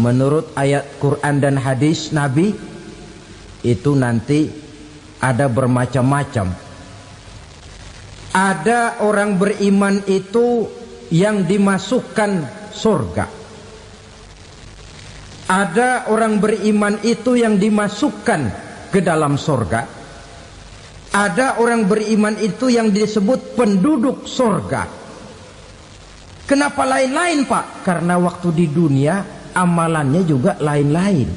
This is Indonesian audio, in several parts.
menurut ayat Quran dan hadis Nabi itu nanti ada bermacam-macam. Ada orang beriman itu yang dimasukkan surga. Ada orang beriman itu yang dimasukkan ke dalam surga. Ada orang beriman itu yang disebut penduduk surga. Kenapa lain-lain, Pak? Karena waktu di dunia amalannya juga lain-lain.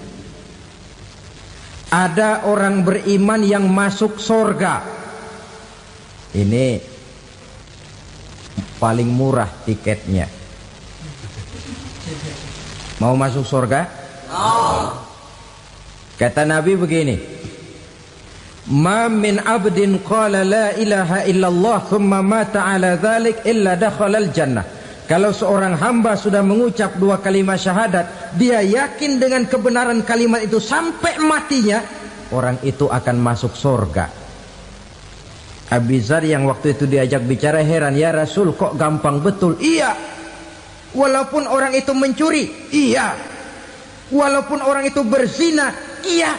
Ada orang beriman yang masuk surga. Ini paling murah tiketnya. Mau masuk surga? Kata Nabi begini, ma min abdin qala la ilaha illallah thumma mata ala dhalik illa dakhalal jannah. Kalau seorang hamba sudah mengucap dua kalimat syahadat, dia yakin dengan kebenaran kalimat itu sampai matinya, orang itu akan masuk surga. Abi Dzar yang waktu itu diajak bicara heran, ya Rasul kok gampang betul? Iya. Walaupun orang itu mencuri, iya. Walaupun orang itu berzina, iya.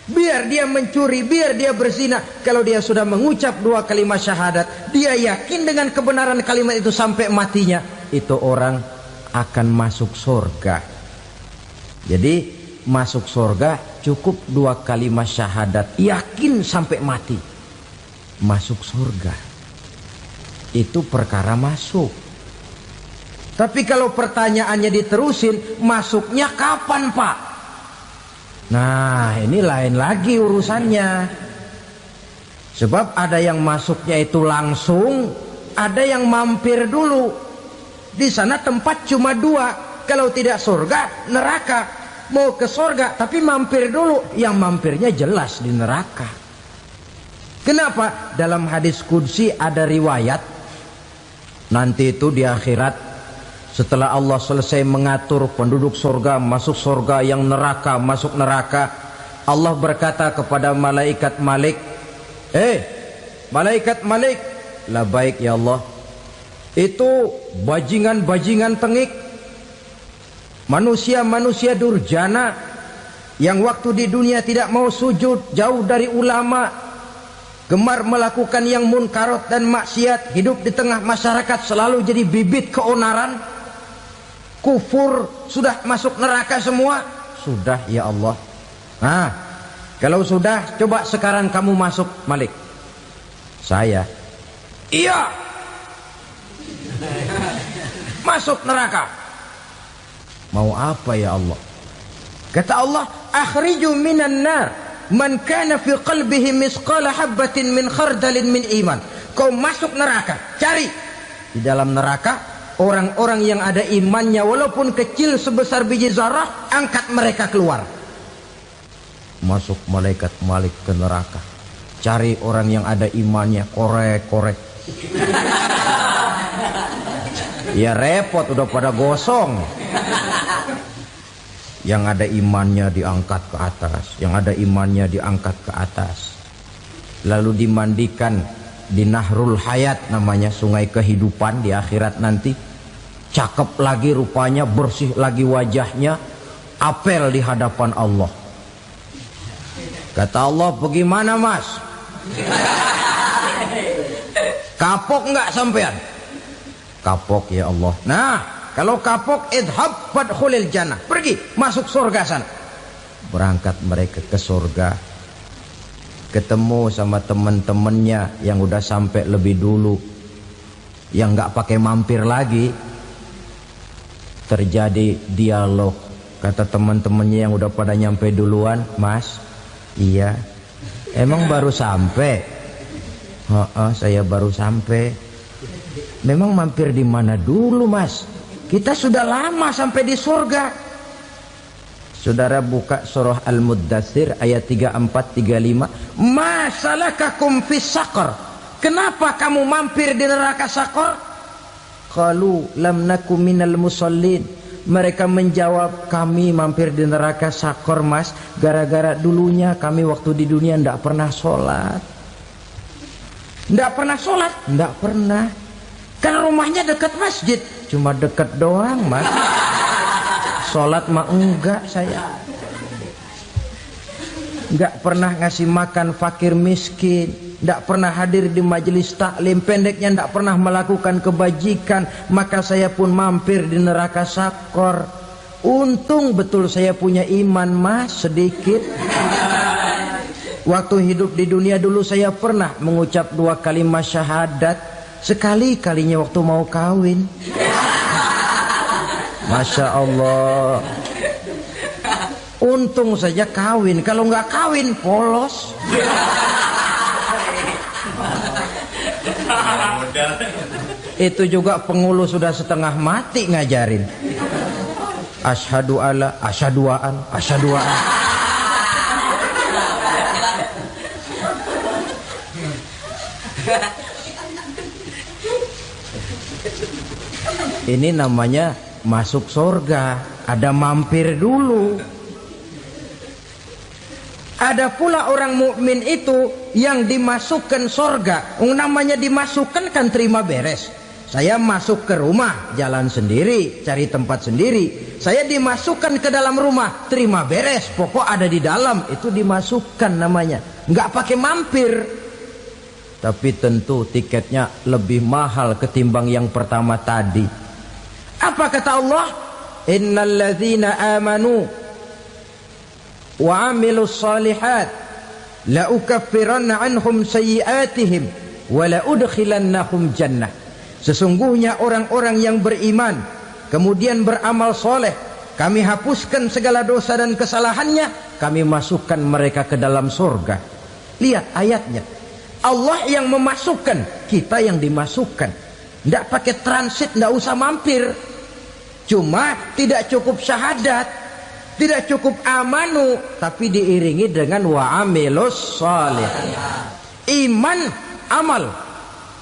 Biar dia mencuri, biar dia berzina, kalau dia sudah mengucap dua kalimat syahadat, dia yakin dengan kebenaran kalimat itu sampai matinya, itu orang akan masuk surga. Jadi masuk surga cukup dua kalimat syahadat, yakin sampai mati, masuk surga. Itu perkara masuk. Tapi kalau pertanyaannya diterusin, masuknya kapan, Pak? Nah, ini lain lagi urusannya. Sebab ada yang masuknya itu langsung, ada yang mampir dulu. Di sana tempat cuma dua, kalau tidak surga, neraka. Mau ke surga tapi mampir dulu, yang mampirnya jelas di neraka. Kenapa? Dalam hadis qudsi ada riwayat, nanti itu di akhirat, setelah Allah selesai mengatur penduduk surga masuk surga, yang neraka masuk neraka, Allah berkata kepada malaikat Malik, malaikat Malik, labaik ya Allah. Itu bajingan-bajingan tengik, manusia-manusia durjana yang waktu di dunia tidak mau sujud, jauh dari ulama, gemar melakukan yang munkarat dan maksiat, hidup di tengah masyarakat selalu jadi bibit keonaran, kufur, sudah masuk neraka semua. Sudah ya Allah. Nah, kalau sudah, coba sekarang kamu masuk, Malik. Saya, iya, masuk neraka. Mau apa ya Allah? Kata Allah, akhriju minan nar man kana fi qalbihi misqala habatin min khardalin min iman. Kau masuk neraka, cari di dalam neraka orang-orang yang ada imannya walaupun kecil sebesar biji zarah, angkat mereka keluar. Masuk malaikat Malik ke neraka, cari orang yang ada imannya, korek-korek. Ya repot, udah pada gosong. Yang ada imannya diangkat ke atas, yang ada imannya diangkat ke atas, lalu dimandikan di Nahrul Hayat, namanya sungai kehidupan di akhirat nanti. Cakep lagi rupanya, bersih lagi wajahnya, apel di hadapan Allah. Kata Allah, bagaimana mas? Kapok nggak sampean? Kapok ya Allah. Nah, kalau kapok, idhab fadkhulil jannah, pergi masuk surga sana. Berangkat mereka ke surga, ketemu sama teman-temannya yang udah sampai lebih dulu, yang nggak pakai mampir lagi. Terjadi dialog. Kata teman-temannya yang udah pada nyampe duluan, mas, iya, emang baru sampai? Saya baru sampai. Memang mampir di mana dulu mas? Kita sudah lama sampai di surga. Saudara buka surah Al-Muddatsir ayat 34-35. Ma salakakum fis saqar? Kenapa kamu mampir di neraka Saqar? Qalu lam naku minal musallin. Mereka menjawab, kami mampir di neraka Saqar mas, gara-gara dulunya kami waktu di dunia tidak pernah sholat. Tidak pernah sholat? Tidak pernah. Kan rumahnya dekat masjid. Cuma dekat doang mas. Sholat mah enggak saya. Enggak pernah ngasih makan fakir miskin, enggak pernah hadir di majelis taklim, pendeknya enggak pernah melakukan kebajikan, maka saya pun mampir di neraka sakor. Untung betul saya punya iman mas sedikit. Waktu hidup di dunia dulu saya pernah mengucap 2 kalimat syahadat, sekali-kalinya waktu mau kawin. Masya Allah. Untung saja kawin, kalau nggak kawin polos. Itu juga pengulu sudah setengah mati ngajarin. Asyhadu alla, asyaduaan, asyaduaan. Ini namanya masuk surga, ada mampir dulu. Ada pula orang mukmin itu yang dimasukkan surga. Namanya dimasukkan kan terima beres. Saya masuk ke rumah, jalan sendiri, cari tempat sendiri. Saya dimasukkan ke dalam rumah, terima beres. Pokok ada di dalam, itu dimasukkan namanya. Nggak pakai mampir. Tapi tentu tiketnya lebih mahal ketimbang yang pertama tadi. Apa kata Allah? Innal ladzina amanu wa amilus salihat la ukaffiranna anhum sayyi'atihim wa la udkhilannahum jannah. Sesungguhnya orang-orang yang beriman kemudian beramal soleh, kami hapuskan segala dosa dan kesalahannya, kami masukkan mereka ke dalam surga. Lihat ayatnya, Allah yang memasukkan, kita yang dimasukkan. Tidak pakai transit, tidak usah mampir. Cuma tidak cukup syahadat, tidak cukup amanu, tapi diiringi dengan wa'amilus salih. Iman, amal.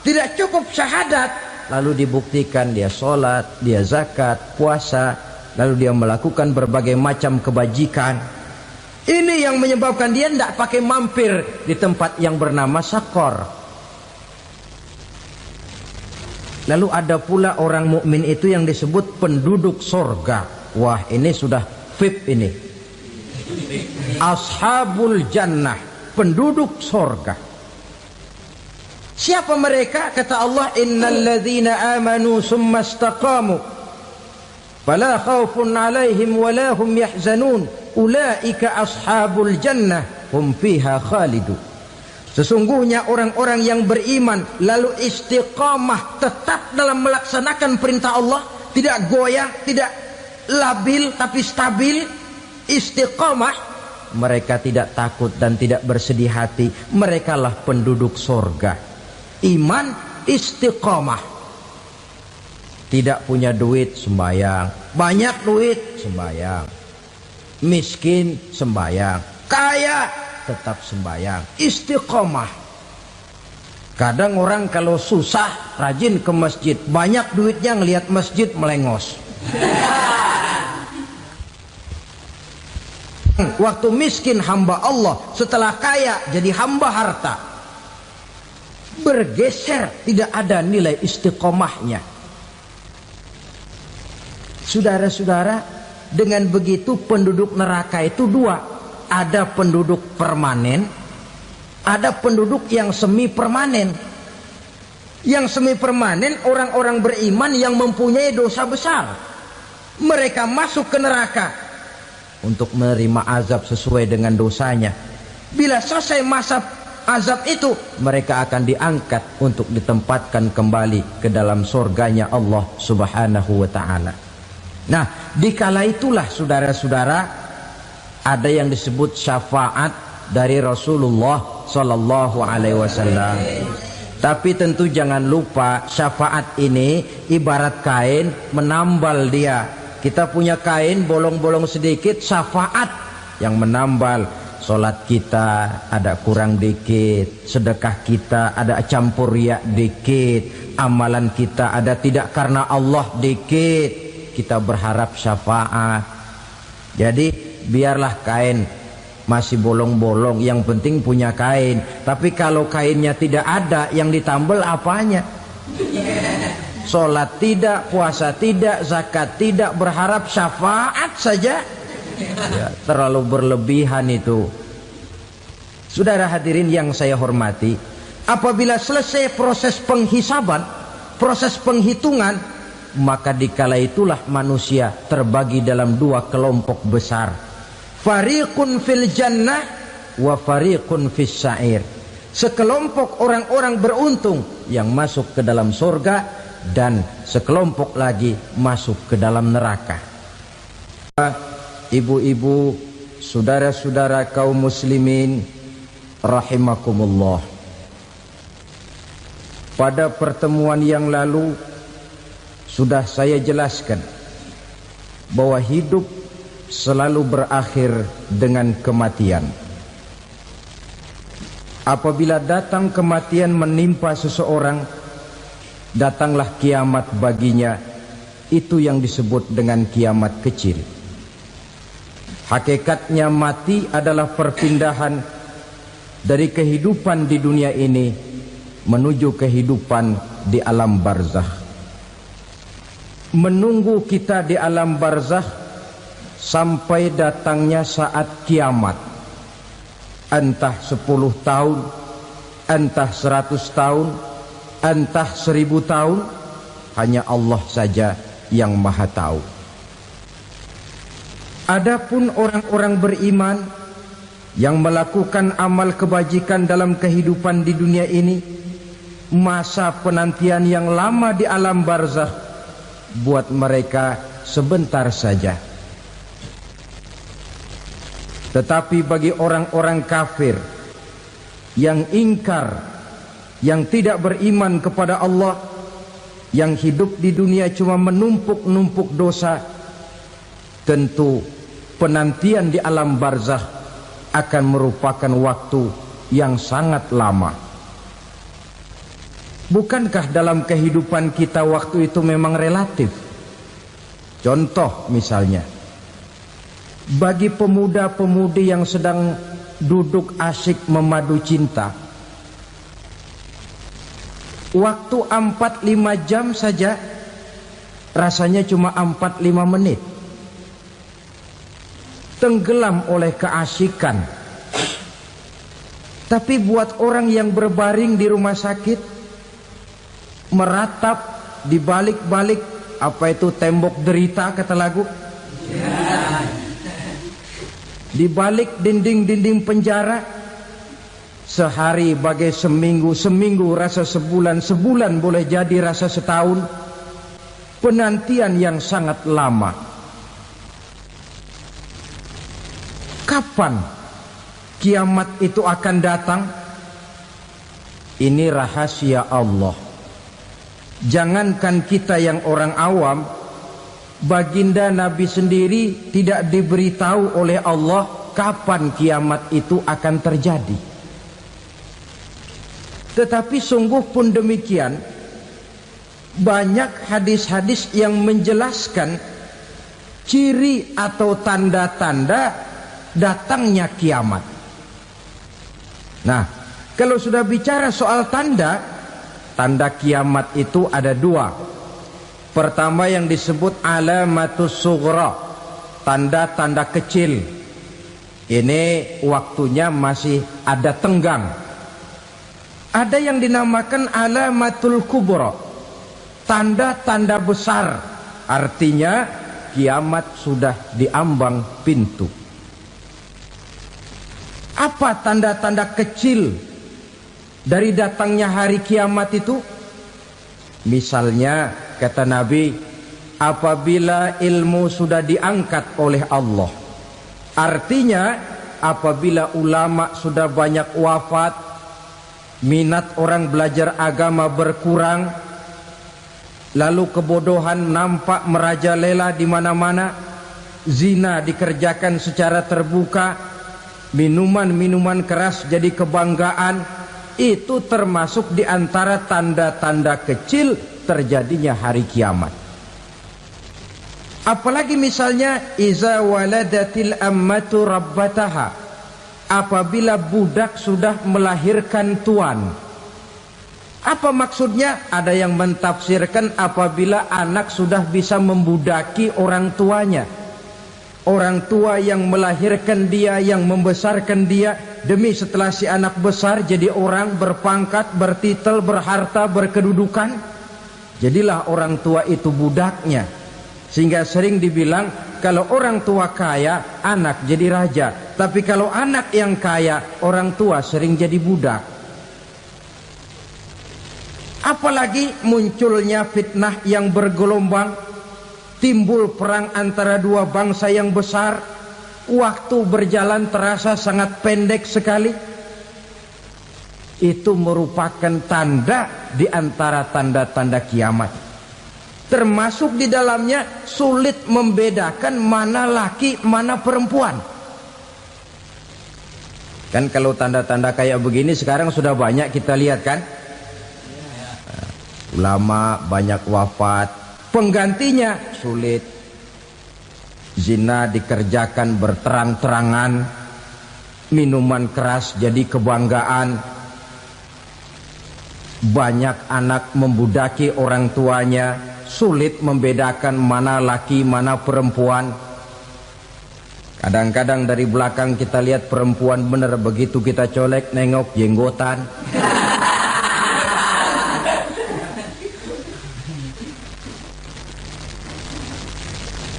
Tidak cukup syahadat, lalu dibuktikan dia sholat, dia zakat, puasa, lalu dia melakukan berbagai macam kebajikan. Ini yang menyebabkan dia tidak pakai mampir di tempat yang bernama sakor. Lalu ada pula orang mukmin itu yang disebut penduduk surga. Wah, ini sudah VIP ini. Ashabul jannah, penduduk surga. Siapa mereka? Kata Allah, innal ladzina amanu summa istaqamu fala khaufun 'alaihim wala hum yahzanun ulaika ashabul jannah hum fiha khalidun. Sesungguhnya orang-orang yang beriman lalu istiqamah, tetap dalam melaksanakan perintah Allah, tidak goyah, tidak labil tapi stabil, istiqamah, mereka tidak takut dan tidak bersedih hati. Merekalah penduduk surga. Iman, istiqamah. Tidak punya duit, sembayang. Banyak duit, sembayang. Miskin, sembayang. Kaya, tetap sembayang. Istiqamah. Kadang orang kalau susah rajin ke masjid, banyak duitnya ngelihat masjid melengos. Waktu miskin hamba Allah, setelah kaya jadi hamba harta. Bergeser, tidak ada nilai istiqomahnya. Saudara-saudara, dengan begitu penduduk neraka itu dua. Ada penduduk permanen, ada penduduk yang semi permanen. Yang semi permanen orang-orang beriman yang mempunyai dosa besar. Mereka masuk ke neraka untuk menerima azab sesuai dengan dosanya. Bila selesai masa azab itu, mereka akan diangkat untuk ditempatkan kembali ke dalam surganya Allah Subhanahu wa ta'ala. Nah, dikala itulah saudara-saudara, ada yang disebut syafaat dari Rasulullah Sallallahu Alaihi Wasallam. Tapi tentu jangan lupa, syafaat ini ibarat kain menambal dia. Kita punya kain bolong-bolong sedikit, syafaat yang menambal. Solat kita ada kurang dikit, sedekah kita ada campur riak dikit, amalan kita ada tidak karena Allah dikit, kita berharap syafaat. Jadi biarlah kain masih bolong-bolong, yang penting punya kain. Tapi kalau kainnya tidak ada, yang ditambal apanya? Sholat tidak, puasa tidak, zakat tidak, berharap syafaat saja. Ya, terlalu berlebihan itu. Saudara hadirin yang saya hormati, apabila selesai proses penghisaban, proses penghitungan, maka dikala itulah manusia terbagi dalam dua kelompok besar. Fariqun fil jannah wa fariqun fis sa'ir. Sekelompok orang-orang beruntung yang masuk ke dalam surga, dan sekelompok lagi masuk ke dalam neraka. Ibu-ibu, saudara-saudara kaum muslimin rahimakumullah. Pada pertemuan yang lalu sudah saya jelaskan bahwa hidup selalu berakhir dengan kematian. Apabila datang kematian menimpa seseorang, datanglah kiamat baginya. Itu yang disebut dengan kiamat kecil. Hakikatnya mati adalah perpindahan dari kehidupan di dunia ini menuju kehidupan di alam barzakh. Menunggu kita di alam barzakh sampai datangnya saat kiamat. Entah 10 tahun, entah 100 tahun, entah 1000 tahun, hanya Allah saja yang maha tahu. Adapun orang-orang beriman yang melakukan amal kebajikan dalam kehidupan di dunia ini, masa penantian yang lama di alam barzakh buat mereka sebentar saja. Tetapi bagi orang-orang kafir yang ingkar, yang tidak beriman kepada Allah, yang hidup di dunia cuma menumpuk-numpuk dosa, tentu penantian di alam barzakh akan merupakan waktu yang sangat lama. Bukankah dalam kehidupan kita waktu itu memang relatif? Contoh misalnya, bagi pemuda-pemudi yang sedang duduk asyik memadu cinta, waktu 4-5 jam saja rasanya cuma 4-5 menit. Tenggelam oleh keasikan. Tapi buat orang yang berbaring di rumah sakit, meratap di balik-balik apa itu tembok derita kata lagu, di balik dinding-dinding penjara, sehari bagai seminggu, seminggu rasa sebulan, sebulan boleh jadi rasa setahun. Penantian yang sangat lama. Kapan kiamat itu akan datang? Ini rahasia Allah. Jangankan kita yang orang awam, baginda Nabi sendiri tidak diberitahu oleh Allah kapan kiamat itu akan terjadi. Tetapi sungguh pun demikian, banyak hadis-hadis yang menjelaskan ciri atau tanda-tanda datangnya kiamat. Nah, kalau sudah bicara soal tanda, tanda kiamat itu ada dua. Pertama yang disebut alamatus sughra, tanda-tanda kecil. Ini waktunya masih ada tenggang. Ada yang dinamakan alamatul kubra, tanda-tanda besar. Artinya kiamat sudah diambang pintu. Apa tanda-tanda kecil dari datangnya hari kiamat itu? Misalnya kata Nabi, apabila ilmu sudah diangkat oleh Allah, artinya apabila ulama sudah banyak wafat, minat orang belajar agama berkurang, lalu kebodohan nampak merajalela di mana-mana, zina dikerjakan secara terbuka, minuman-minuman keras jadi kebanggaan, itu termasuk di antara tanda-tanda kecil terjadinya hari kiamat. Apalagi misalnya iza waladatil ammatu rabbataha, apabila budak sudah melahirkan tuan. Apa maksudnya? Ada yang mentafsirkan apabila anak sudah bisa membudaki orang tuanya. Orang tua yang melahirkan dia, yang membesarkan dia, demi setelah si anak besar jadi orang berpangkat, bertitel, berharta, berkedudukan, jadilah orang tua itu budaknya. Sehingga sering dibilang kalau orang tua kaya, anak jadi raja. Tapi kalau anak yang kaya, orang tua sering jadi budak. Apalagi munculnya fitnah yang bergelombang, timbul perang antara dua bangsa yang besar, waktu berjalan terasa sangat pendek sekali. Itu merupakan tanda di antara tanda-tanda kiamat. Termasuk di dalamnya sulit membedakan mana laki, mana perempuan. Kan kalau tanda-tanda kayak begini sekarang sudah banyak kita lihat kan. Ulama banyak wafat, penggantinya sulit. Zina dikerjakan berterang-terangan, minuman keras jadi kebanggaan, banyak anak membudaki orang tuanya, sulit membedakan mana laki mana perempuan. Kadang-kadang dari belakang kita lihat perempuan bener, begitu kita colek nengok jenggotan.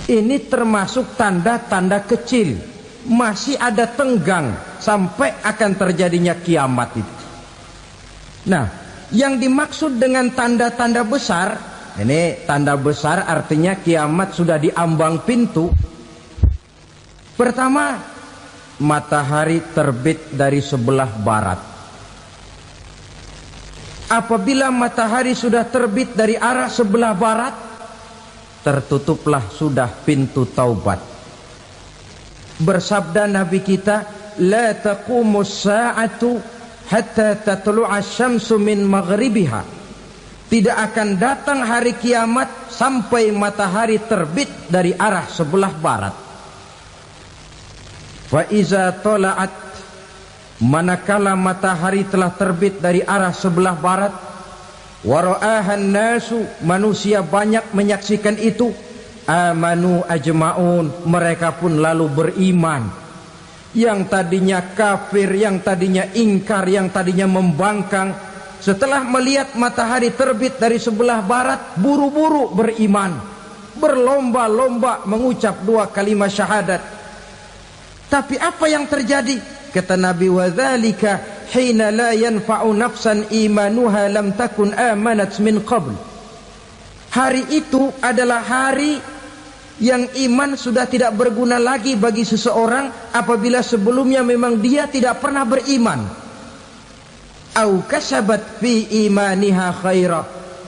Ini termasuk tanda-tanda kecil, masih ada tenggang sampai akan terjadinya kiamat itu. Nah, yang dimaksud dengan tanda-tanda besar, ini tanda besar artinya kiamat sudah di ambang pintu. Pertama, matahari terbit dari sebelah barat. Apabila matahari sudah terbit dari arah sebelah barat, tertutuplah sudah pintu taubat. Bersabda Nabi kita, la taqumus sa'atu hatta tatlu'a syamsu min maghribiha. Tidak akan datang hari kiamat sampai matahari terbit dari arah sebelah barat. Fa iza tala'at, manakala matahari telah terbit dari arah sebelah barat, wara'ahan nasu, manusia banyak menyaksikan itu, amanu ajma'un, mereka pun lalu beriman. Yang tadinya kafir, yang tadinya ingkar, yang tadinya membangkang, setelah melihat matahari terbit dari sebelah barat, buru-buru beriman, berlomba-lomba mengucap dua kalimat syahadat. Tapi apa yang terjadi? Kata Nabi, wadzalika hina la yanfa'u nafsan imanuha lam takun amanat min qabl. Hari itu adalah hari yang iman sudah tidak berguna lagi bagi seseorang apabila sebelumnya memang dia tidak pernah beriman. Au kasabat fi imaniha khaira,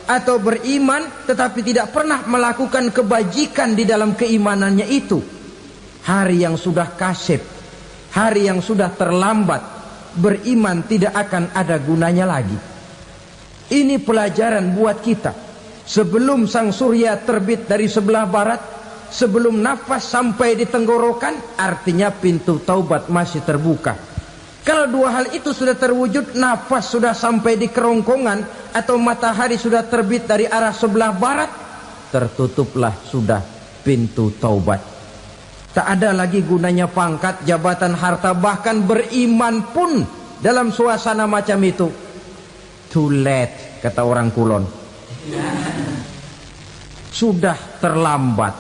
atau beriman tetapi tidak pernah melakukan kebajikan di dalam keimanannya itu. Hari yang sudah kasib, hari yang sudah terlambat, beriman tidak akan ada gunanya lagi. Ini pelajaran buat kita. Sebelum sang surya terbit dari sebelah barat, sebelum nafas sampai di tenggorokan, artinya pintu taubat masih terbuka. Kalau dua hal itu sudah terwujud, nafas sudah sampai di kerongkongan atau matahari sudah terbit dari arah sebelah barat, tertutuplah sudah pintu taubat. Tak ada lagi gunanya pangkat, jabatan, harta, bahkan beriman pun dalam suasana macam itu too late, kata orang Kulon. Sudah terlambat.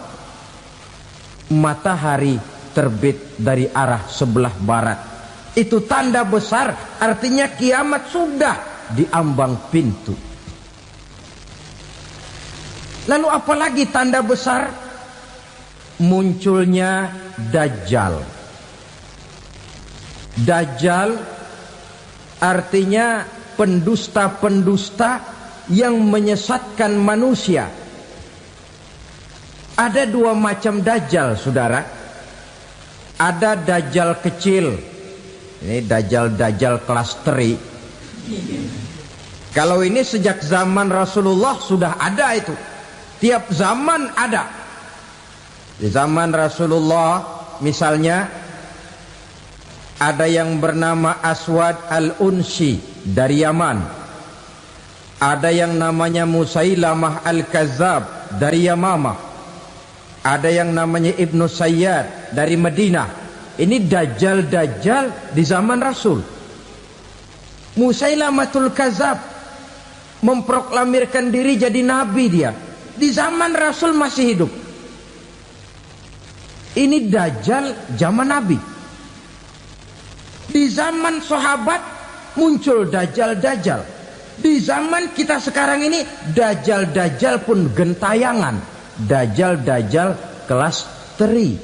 Matahari terbit dari arah sebelah barat, itu tanda besar, artinya kiamat sudah di ambang pintu. Lalu apalagi tanda besar? Munculnya Dajjal. Dajjal artinya pendusta-pendusta yang menyesatkan manusia. Ada dua macam Dajjal, saudara. Ada Dajjal kecil, ini Dajjal kelas 3. Kalau ini sejak zaman Rasulullah sudah ada itu. Tiap zaman ada. Di zaman Rasulullah misalnya ada yang bernama Aswad al-Unsi dari Yaman. Ada yang namanya Musailamah Al-Kazzab dari Yamamah. Ada yang namanya Ibnu Sayyad dari Madinah. Ini dajjal-dajjal di zaman Rasul. Musailamatul Kazzab memproklamirkan diri jadi nabi dia. Di zaman Rasul masih hidup. Ini dajjal zaman Nabi. Di zaman sahabat muncul dajjal-dajjal. Di zaman kita sekarang ini dajjal-dajjal pun gentayangan. Dajjal-dajjal kelas teri.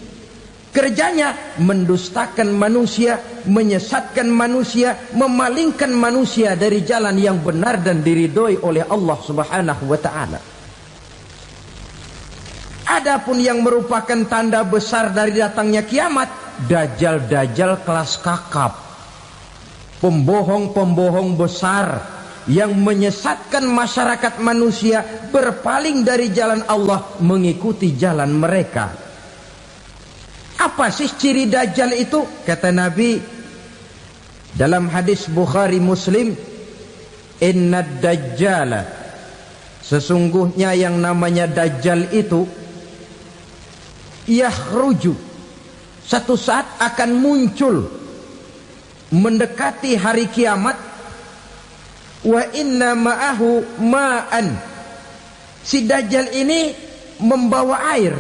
Kerjanya mendustakan manusia, menyesatkan manusia, memalingkan manusia dari jalan yang benar dan diridhoi oleh Allah Subhanahu wa taala. Adapun yang merupakan tanda besar dari datangnya kiamat, dajjal-dajjal kelas kakap. Pembohong-pembohong besar yang menyesatkan masyarakat manusia berpaling dari jalan Allah mengikuti jalan mereka. Apa sih ciri dajjal itu? Kata Nabi dalam hadis Bukhari Muslim, "Inna dajjala", sesungguhnya yang namanya dajjal itu yakhruju, satu saat akan muncul mendekati hari kiamat. Wa inna ma'ahu ma'an, si dajjal ini membawa air.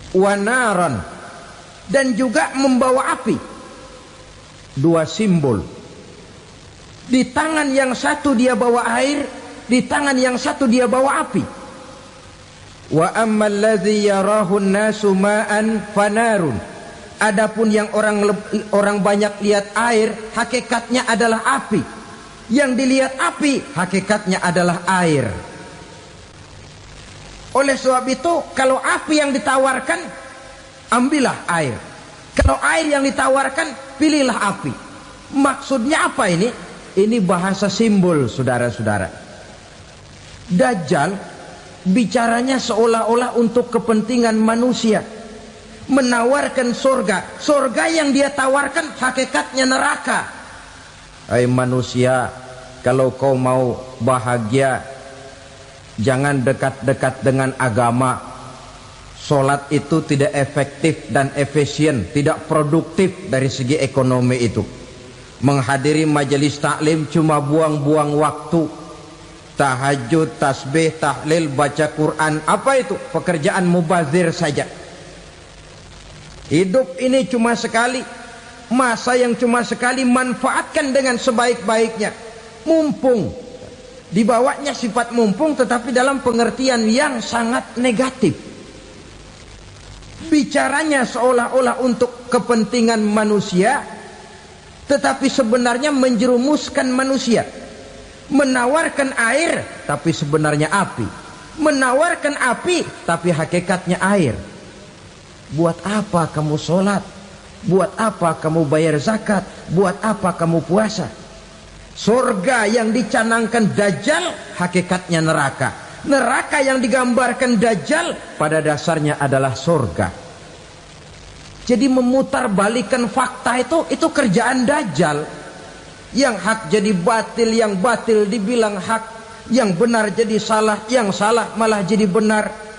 Wa naran, dan juga membawa api. Dua simbol. Di tangan yang satu dia bawa air, di tangan yang satu dia bawa api. Wa ammal ladzi yarahu an-nasu ma'an fanarun. Adapun yang orang banyak lihat air, hakikatnya adalah api. Yang dilihat api, hakikatnya adalah air. Oleh sebab itu, kalau api yang ditawarkan, ambillah air. Kalau air yang ditawarkan, pilihlah api. Maksudnya apa ini? Ini bahasa simbol, saudara-saudara. Dajjal bicaranya seolah-olah untuk kepentingan manusia. Menawarkan surga. Surga yang dia tawarkan hakikatnya neraka. Hai manusia, kalau kau mau bahagia, jangan dekat-dekat dengan agama. Solat itu tidak efektif dan efisien, tidak produktif dari segi ekonomi itu. Menghadiri majelis taklim cuma buang-buang waktu. Tahajud, tasbih, tahlil, baca Quran, apa itu? Pekerjaan mubazir saja. Hidup ini cuma sekali, masa yang cuma sekali, manfaatkan dengan sebaik-baiknya. Mumpung, dibawanya sifat mumpung tetapi dalam pengertian yang sangat negatif. Bicaranya seolah-olah untuk kepentingan manusia, tetapi sebenarnya menjerumuskan manusia. Menawarkan air tapi sebenarnya api. Menawarkan api tapi hakikatnya air. Buat apa kamu sholat? Buat apa kamu bayar zakat? Buat apa kamu puasa? Surga yang dicanangkan dajjal hakikatnya neraka. Neraka yang digambarkan dajjal pada dasarnya adalah surga. Jadi memutarbalikan fakta itu kerjaan dajjal. Yang hak jadi batil, yang batil dibilang hak, yang benar jadi salah, yang salah malah jadi benar.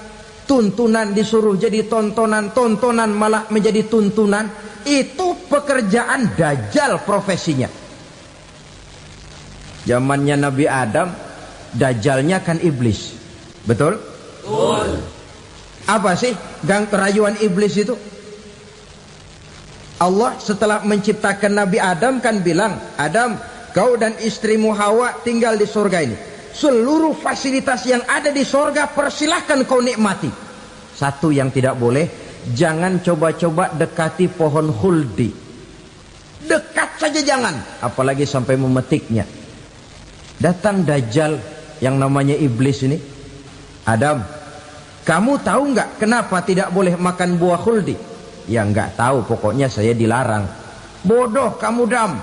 Tuntunan disuruh jadi tontonan, tontonan malah menjadi tuntunan. Itu pekerjaan dajjal profesinya. Zamannya Nabi Adam, dajjalnya kan iblis. Betul? Betul. Apa sih gang kerayuan iblis itu? Allah setelah menciptakan Nabi Adam kan bilang, Adam, kau dan istrimu Hawa tinggal di surga ini. Seluruh fasilitas yang ada di surga persilahkan kau nikmati. Satu yang tidak boleh, jangan coba-coba dekati pohon khuldi. Dekat saja jangan, apalagi sampai memetiknya. Datang dajjal yang namanya iblis ini. Adam, kamu tahu nggak kenapa tidak boleh makan buah khuldi? Ya nggak tahu, pokoknya saya dilarang. Bodoh kamu Dam.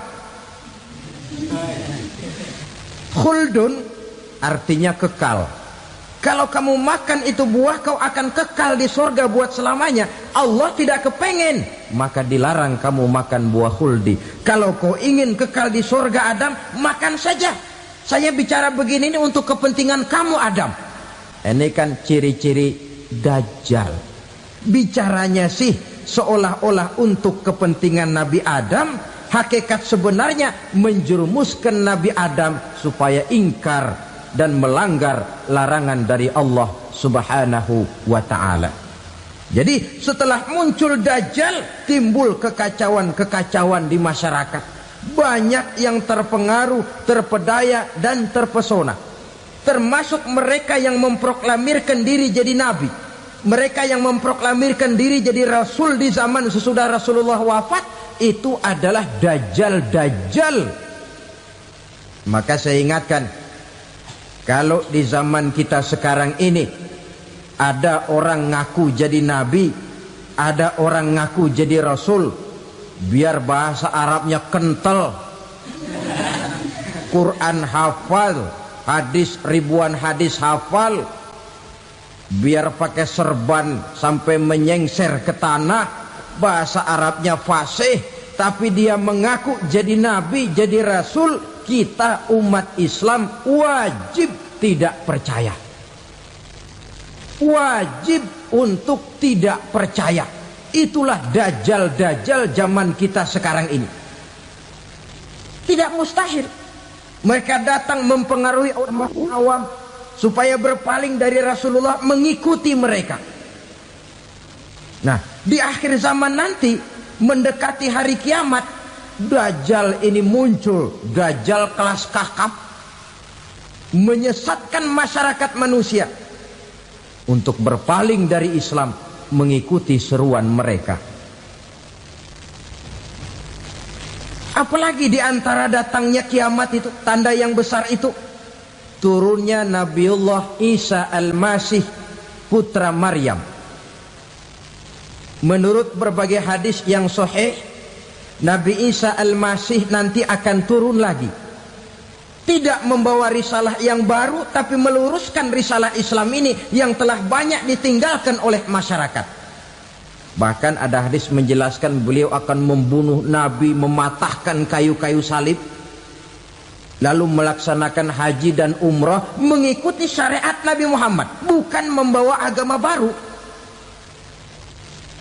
Khuldun artinya kekal. Kalau kamu makan itu buah, kau akan kekal di surga buat selamanya. Allah tidak kepengen, maka dilarang kamu makan buah khuldi. Kalau kau ingin kekal di surga Adam, makan saja. Saya bicara begini ini untuk kepentingan kamu Adam. Ini kan ciri-ciri Dajjal. Bicaranya sih seolah-olah untuk kepentingan Nabi Adam, hakikat sebenarnya menjerumuskan Nabi Adam supaya ingkar dan melanggar larangan dari Allah Subhanahu wa ta'ala. Jadi setelah muncul Dajjal, timbul kekacauan-kekacauan di masyarakat. Banyak yang terpengaruh, terpedaya dan terpesona. Termasuk mereka yang memproklamirkan diri jadi nabi, mereka yang memproklamirkan diri jadi rasul di zaman sesudah Rasulullah wafat, itu adalah Dajjal. Maka saya ingatkan, kalau di zaman kita sekarang ini ada orang ngaku jadi nabi, ada orang ngaku jadi rasul, biar bahasa Arabnya kental, Quran hafal, hadis ribuan hadis hafal, biar pakai serban sampai menyengser ke tanah, bahasa Arabnya fasih, tapi dia mengaku jadi nabi, jadi rasul, kita umat Islam wajib tidak percaya. Wajib untuk tidak percaya. Itulah Dajjal zaman kita sekarang ini. Tidak mustahil mereka datang mempengaruhi orang awam supaya berpaling dari Rasulullah, mengikuti mereka. Nah, di akhir zaman nanti, mendekati hari kiamat, Dajjal ini muncul. Dajjal kelas kakap, menyesatkan masyarakat manusia untuk berpaling dari Islam, mengikuti seruan mereka. Apalagi di antara datangnya kiamat itu, tanda yang besar itu, turunnya Nabiullah Isa Al-Masih, putra Maryam. Menurut berbagai hadis yang sahih, Nabi Isa Al-Masih nanti akan turun lagi. Tidak membawa risalah yang baru, tapi meluruskan risalah Islam ini yang telah banyak ditinggalkan oleh masyarakat. Bahkan ada hadis menjelaskan beliau akan membunuh Nabi, mematahkan kayu-kayu salib, lalu melaksanakan haji dan umrah mengikuti syariat Nabi Muhammad, bukan membawa agama baru.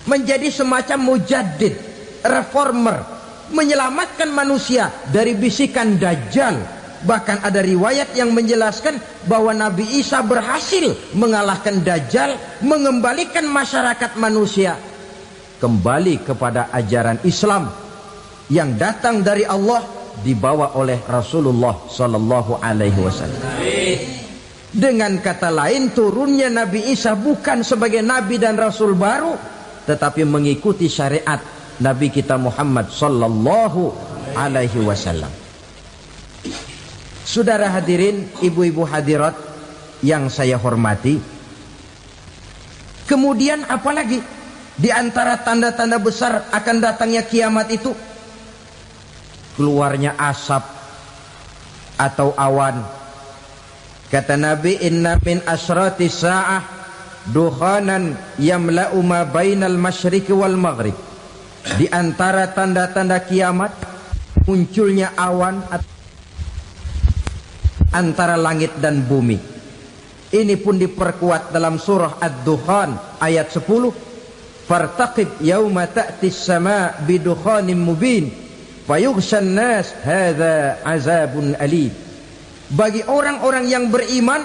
Menjadi semacam mujaddid, reformer, menyelamatkan manusia dari bisikan Dajjal. Bahkan ada riwayat yang menjelaskan bahwa Nabi Isa berhasil mengalahkan Dajjal, mengembalikan masyarakat manusia kembali kepada ajaran Islam yang datang dari Allah, dibawa oleh Rasulullah sallallahu alaihi wasallam. Dengan kata lain, turunnya Nabi Isa bukan sebagai nabi dan rasul baru, tetapi mengikuti syariat Nabi kita Muhammad sallallahu alaihi wasallam. Saudara hadirin, ibu-ibu hadirat yang saya hormati, kemudian apalagi di antara tanda-tanda besar akan datangnya kiamat itu? Keluarnya asap atau awan. Kata Nabi, inna min asratis sa'ah dukhanan yamla'u ma bainal masyriqi wal maghrib. Di antara tanda-tanda kiamat, munculnya awan antara langit dan bumi. Ini pun diperkuat dalam surah Ad-Dukhan ayat 10. Fartaqib yauma ta'tis sama' bidukhanin mubin fayughshan nas hadza azabun alim. Bagi orang-orang yang beriman,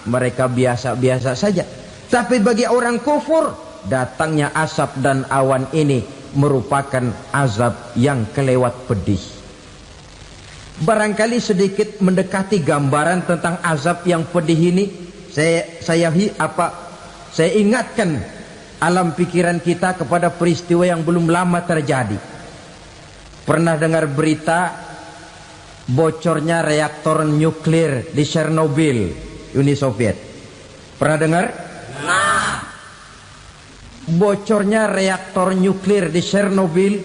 mereka biasa-biasa saja. Tapi bagi orang kufur, datangnya asap dan awan ini merupakan azab yang kelewat pedih. Barangkali sedikit mendekati gambaran tentang azab yang pedih ini, saya ingatkan alam pikiran kita kepada peristiwa yang belum lama terjadi. Pernah dengar berita bocornya reaktor nuklir di Chernobyl, Uni Soviet? Pernah dengar? Nah, bocornya reaktor nuklir di Chernobyl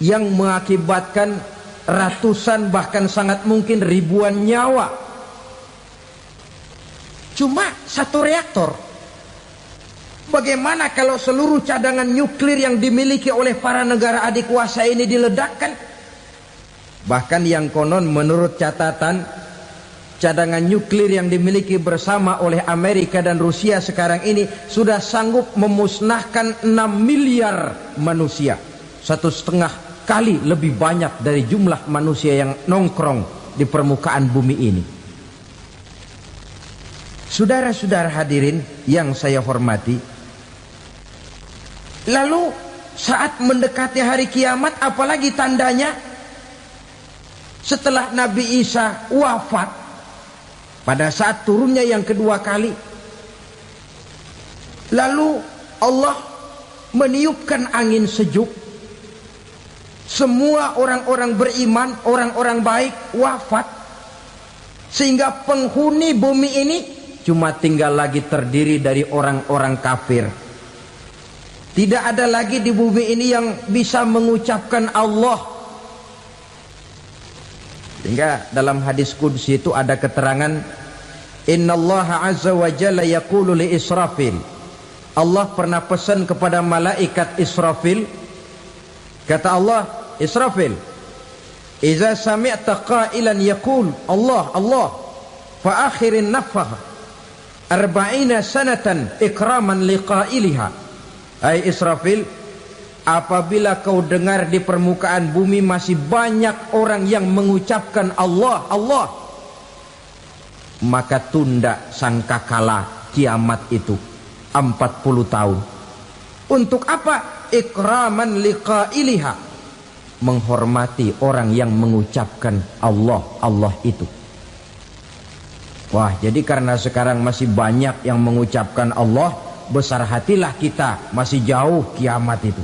yang mengakibatkan ratusan bahkan sangat mungkin ribuan nyawa. Cuma satu reaktor. Bagaimana kalau seluruh cadangan nuklir yang dimiliki oleh para negara adik kuasa ini diledakkan? Bahkan yang konon menurut catatan cadangan nuklir yang dimiliki bersama oleh Amerika dan Rusia sekarang ini sudah sanggup memusnahkan 6 miliar manusia, 1,5 kali lebih banyak dari jumlah manusia yang nongkrong di permukaan bumi ini. Saudara-saudara hadirin yang saya hormati, lalu saat mendekati hari kiamat, apalagi tandanya setelah Nabi Isa wafat, pada saat turunnya yang kedua kali, lalu Allah meniupkan angin sejuk, semua orang-orang beriman, orang-orang baik wafat, sehingga penghuni bumi ini cuma tinggal lagi terdiri dari orang-orang kafir. Tidak ada lagi di bumi ini yang bisa mengucapkan Allah. Sehingga dalam hadis qudsi itu ada keterangan, innallaha azza wa jalla yaqulu li Israfil. Allah pernah pesan kepada malaikat Israfil, kata Allah, Israfil, idza sami'ta qailan yaqul Allah Allah fa akhirin nafakh 40 sanatan ikraman liqailiha. Hai Israfil, apabila kau dengar di permukaan bumi masih banyak orang yang mengucapkan Allah Allah, maka tunda sangkakala kiamat itu 40 tahun. Untuk apa? Ikraman liqailiha, menghormati orang yang mengucapkan Allah Allah itu. Wah, jadi karena sekarang masih banyak yang mengucapkan Allah, besar hatilah kita, masih jauh kiamat itu.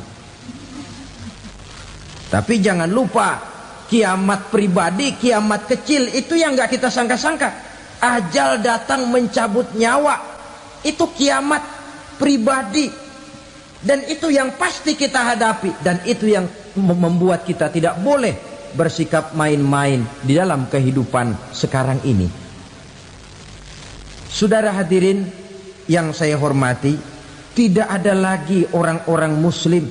Tapi jangan lupa, kiamat pribadi, kiamat kecil itu yang gak kita sangka-sangka. Ajal datang mencabut nyawa, itu kiamat pribadi, dan itu yang pasti kita hadapi, dan itu yang membuat kita tidak boleh bersikap main-main di dalam kehidupan sekarang ini. Saudara hadirin yang saya hormati, tidak ada lagi orang-orang muslim.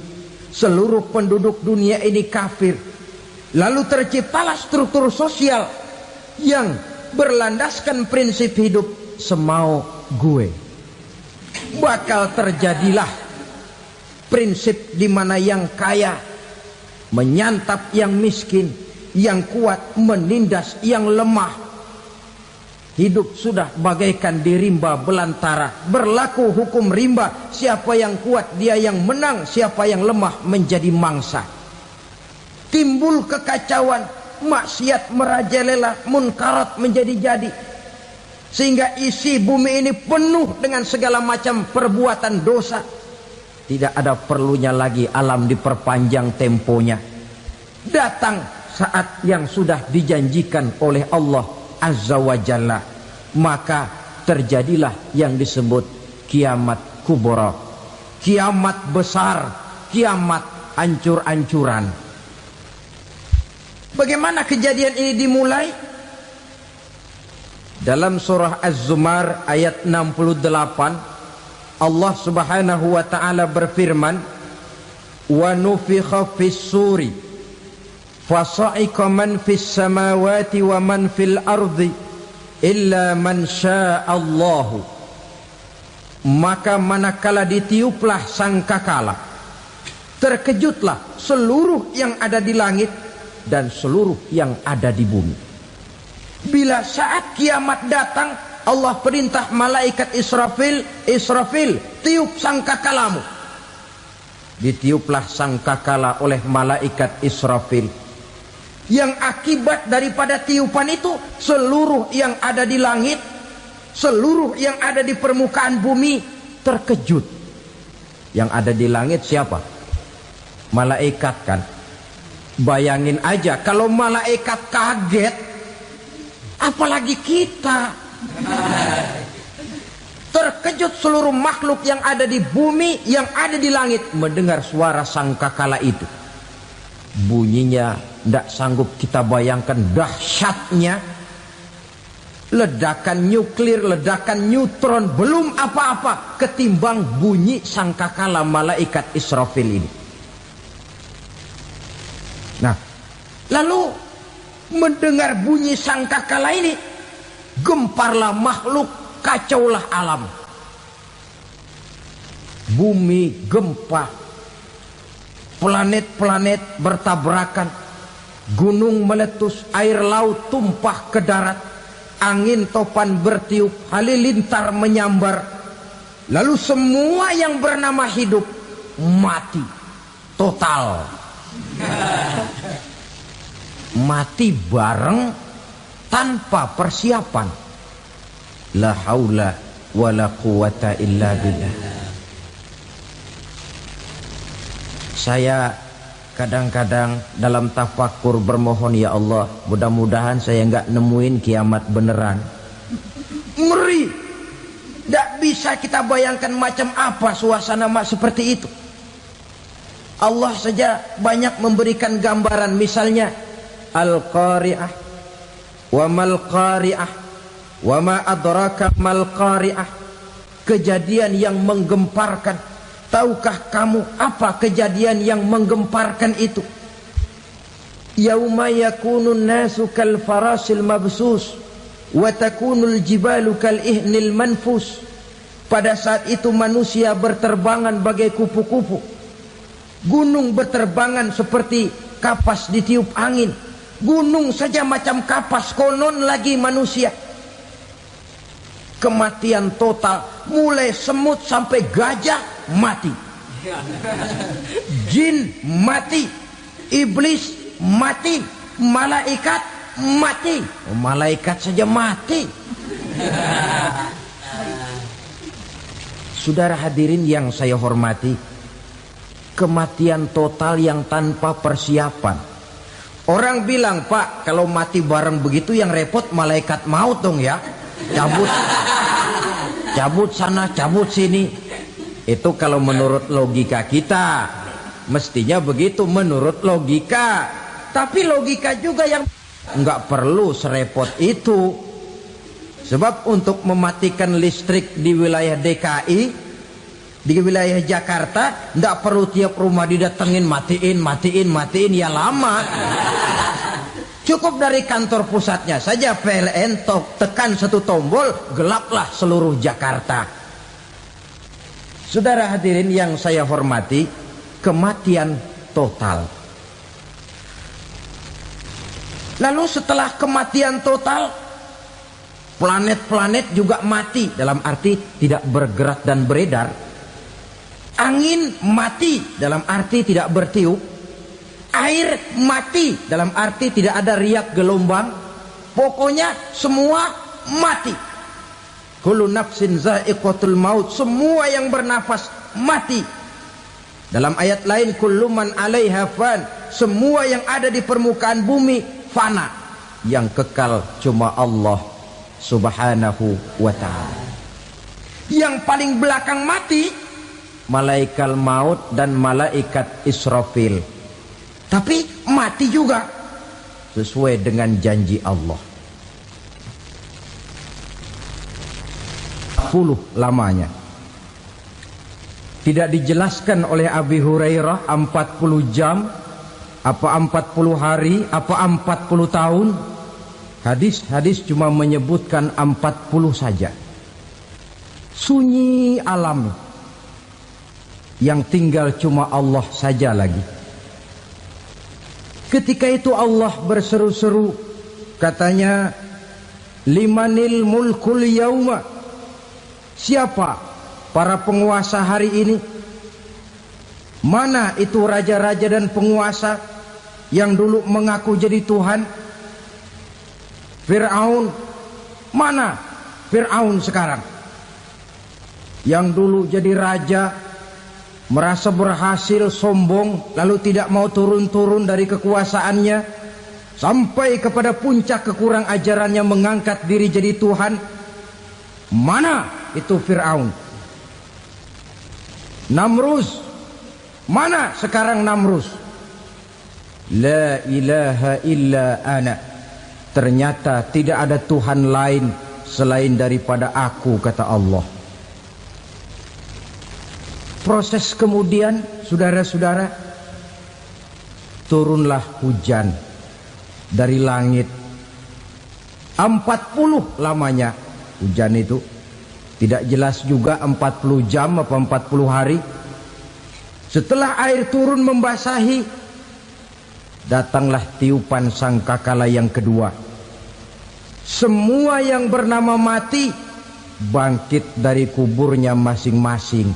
Seluruh penduduk dunia ini kafir. Lalu terciptalah struktur sosial yang berlandaskan prinsip hidup semau gue. Bakal terjadilah prinsip di mana yang kaya menyantap yang miskin, yang kuat menindas yang lemah. Hidup sudah bagaikan di rimba belantara, berlaku hukum rimba, siapa yang kuat dia yang menang, siapa yang lemah menjadi mangsa. Timbul kekacauan, maksiat merajalela, munkarat menjadi-jadi, sehingga isi bumi ini penuh dengan segala macam perbuatan dosa. Tidak ada perlunya lagi alam diperpanjang temponya. Datang saat yang sudah dijanjikan oleh Allah Azza wa Jalla, maka terjadilah yang disebut kiamat kubra, kiamat besar, kiamat ancur-ancuran. Bagaimana kejadian ini dimulai? Dalam surah Az-Zumar ayat 68, Allah Subhanahu wa taala berfirman, wa nufikha fis-suri fasa'iqa man fis samawati wa man fil ardi illa man sya'allahu. Maka manakala ditiuplah sangkakala, terkejutlah seluruh yang ada di langit dan seluruh yang ada di bumi. Bila saat kiamat datang, Allah perintah malaikat Israfil, Israfil, tiup sangkakalamu. Ditiuplah sangkakala oleh malaikat Israfil. Yang akibat daripada tiupan itu, seluruh yang ada di langit, seluruh yang ada di permukaan bumi terkejut. Yang ada di langit siapa? Malaikat kan. Bayangin aja kalau malaikat kaget, apalagi kita. Terkejut seluruh makhluk yang ada di bumi, yang ada di langit mendengar suara sangkakala itu. Bunyinya tidak sanggup kita bayangkan dahsyatnya. Ledakan nuklir, ledakan neutron, belum apa-apa ketimbang bunyi sangkakala malaikat Israfil ini. Nah, lalu mendengar bunyi sangkakala ini, gemparlah makhluk, kacaulah alam. Bumi gempa, planet-planet bertabrakan, gunung meletus, air laut tumpah ke darat, angin topan bertiup, halilintar menyambar. Lalu semua yang bernama hidup mati total. Mati bareng tanpa persiapan. La haula wala quwata illa billah. Saya kadang-kadang dalam tafakur bermohon, ya Allah, mudah-mudahan saya enggak nemuin kiamat beneran. Ngeri. Tidak bisa kita bayangkan macam apa suasana seperti itu. Allah saja banyak memberikan gambaran, misalnya Al-Qari'ah, wa mal qari'ah, wa ma adraka mal qari'ah. Kejadian yang menggemparkan. Tahukah kamu apa kejadian yang menggemparkan itu? Yauma yakunun nasu kal farasil mabsus wa takunul jibalu kal ihnil manfus. Pada saat itu manusia berterbangan bagai kupu-kupu. Gunung berterbangan seperti kapas ditiup angin. Gunung saja macam kapas, konon lagi manusia. Kematian total, mulai semut sampai gajah mati, jin mati, iblis mati, malaikat mati. Malaikat saja mati. Saudara hadirin yang saya hormati, kematian total yang tanpa persiapan. Orang bilang, Pak, kalau mati bareng begitu yang repot malaikat maut dong ya. Cabut sana, cabut sini. Itu kalau menurut logika kita, mestinya begitu menurut logika. Tapi logika juga yang nggak perlu serepot itu. Sebab untuk mematikan listrik di wilayah DKI, di wilayah Jakarta, nggak perlu tiap rumah didatengin, matiin, ya lama. Cukup dari kantor pusatnya saja PLN tekan satu tombol, gelaplah seluruh Jakarta. Saudara hadirin yang saya hormati, kematian total. Lalu setelah kematian total, planet-planet juga mati, dalam arti tidak bergerak dan beredar. Angin mati, dalam arti tidak bertiup. Air mati, dalam arti tidak ada riak gelombang. Pokoknya semua mati. Kullu nafsin za'iqatul maut, semua yang bernafas mati. Dalam ayat lain, kullu man 'alaiha fan, semua yang ada di permukaan bumi fana. Yang kekal cuma Allah Subhanahu wa ta'ala. Yang paling belakang mati malaikat maut dan malaikat Israfil. Tapi mati juga sesuai dengan janji Allah. 10 lamanya. Tidak dijelaskan oleh Abi Hurairah 40 jam, apa 40 hari, apa 40 tahun. Hadis-hadis cuma menyebutkan 40 saja. Sunyi alam. Yang tinggal cuma Allah saja lagi. Ketika itu Allah berseru-seru, katanya, limanil mulkul yauma. Siapa para penguasa hari ini? Mana itu raja-raja dan penguasa yang dulu mengaku jadi Tuhan? Fir'aun. Mana Fir'aun sekarang? Yang dulu jadi raja, merasa berhasil, sombong, lalu tidak mau turun-turun dari kekuasaannya, sampai kepada puncak kekurang ajarannya mengangkat diri jadi Tuhan. Mana itu Fir'aun? Namrus. Mana sekarang Namrus? La ilaha illa ana. Ternyata tidak ada Tuhan lain selain daripada aku, kata Allah. Proses kemudian, saudara-saudara, turunlah hujan dari langit. 40 lamanya hujan itu. Tidak jelas juga 40 jam apa 40 hari. Setelah air turun membasahi, datanglah tiupan sangkakala yang kedua. Semua yang bernama mati bangkit dari kuburnya masing-masing.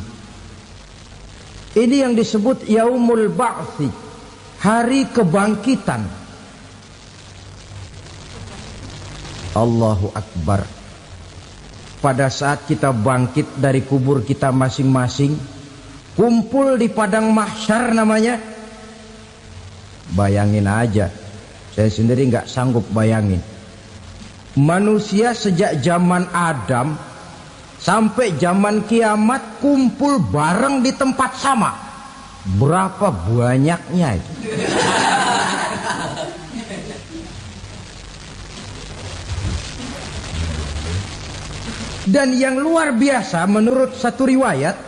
Ini yang disebut Yaumul Ba'thi, hari kebangkitan. Allahu Akbar. Pada saat kita bangkit dari kubur kita masing-masing, kumpul di padang mahsyar namanya. Bayangin aja, saya sendiri nggak sanggup bayangin. Manusia sejak zaman Adam sampai zaman kiamat kumpul bareng di tempat sama. Berapa banyaknya itu? Dan yang luar biasa menurut satu riwayat,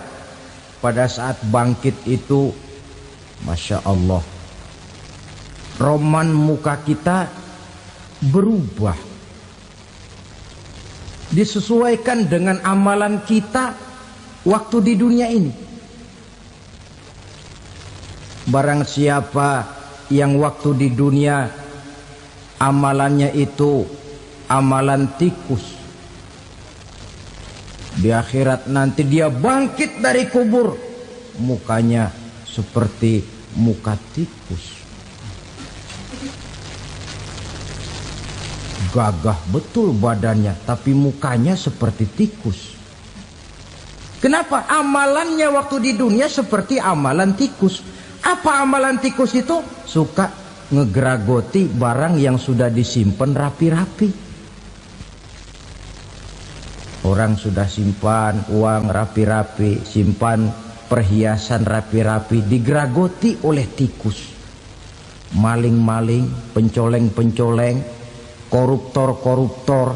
pada saat bangkit itu, Masya Allah, roman muka kita berubah, disesuaikan dengan amalan kita waktu di dunia ini. Barang siapa yang waktu di dunia amalannya itu amalan tikus, di akhirat nanti dia bangkit dari kubur, mukanya seperti muka tikus. Gagah betul badannya, tapi mukanya seperti tikus. Kenapa? Amalannya waktu di dunia seperti amalan tikus. Apa amalan tikus itu? Suka ngegeragoti barang yang sudah disimpan rapi-rapi. Orang sudah simpan uang rapi-rapi, simpan perhiasan rapi-rapi, digeragoti oleh tikus. Maling-maling, pencoleng-pencoleng, koruptor-koruptor.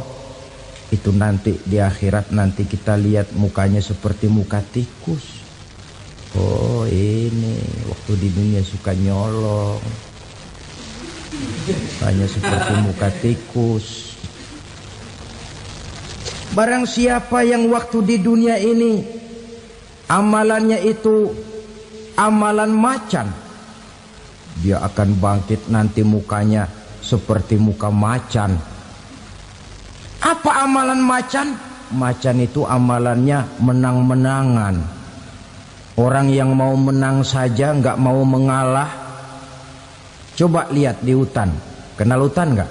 Itu nanti di akhirat nanti kita lihat mukanya seperti muka tikus. Oh ini waktu di dunia suka nyolong, mukanya seperti muka tikus. Barang siapa yang waktu di dunia ini amalannya itu amalan macan, dia akan bangkit nanti mukanya seperti muka macan. Apa amalan macan? Macan itu amalannya menang-menangan. Orang yang mau menang saja nggak mau mengalah. Coba lihat di hutan. Kenal hutan nggak?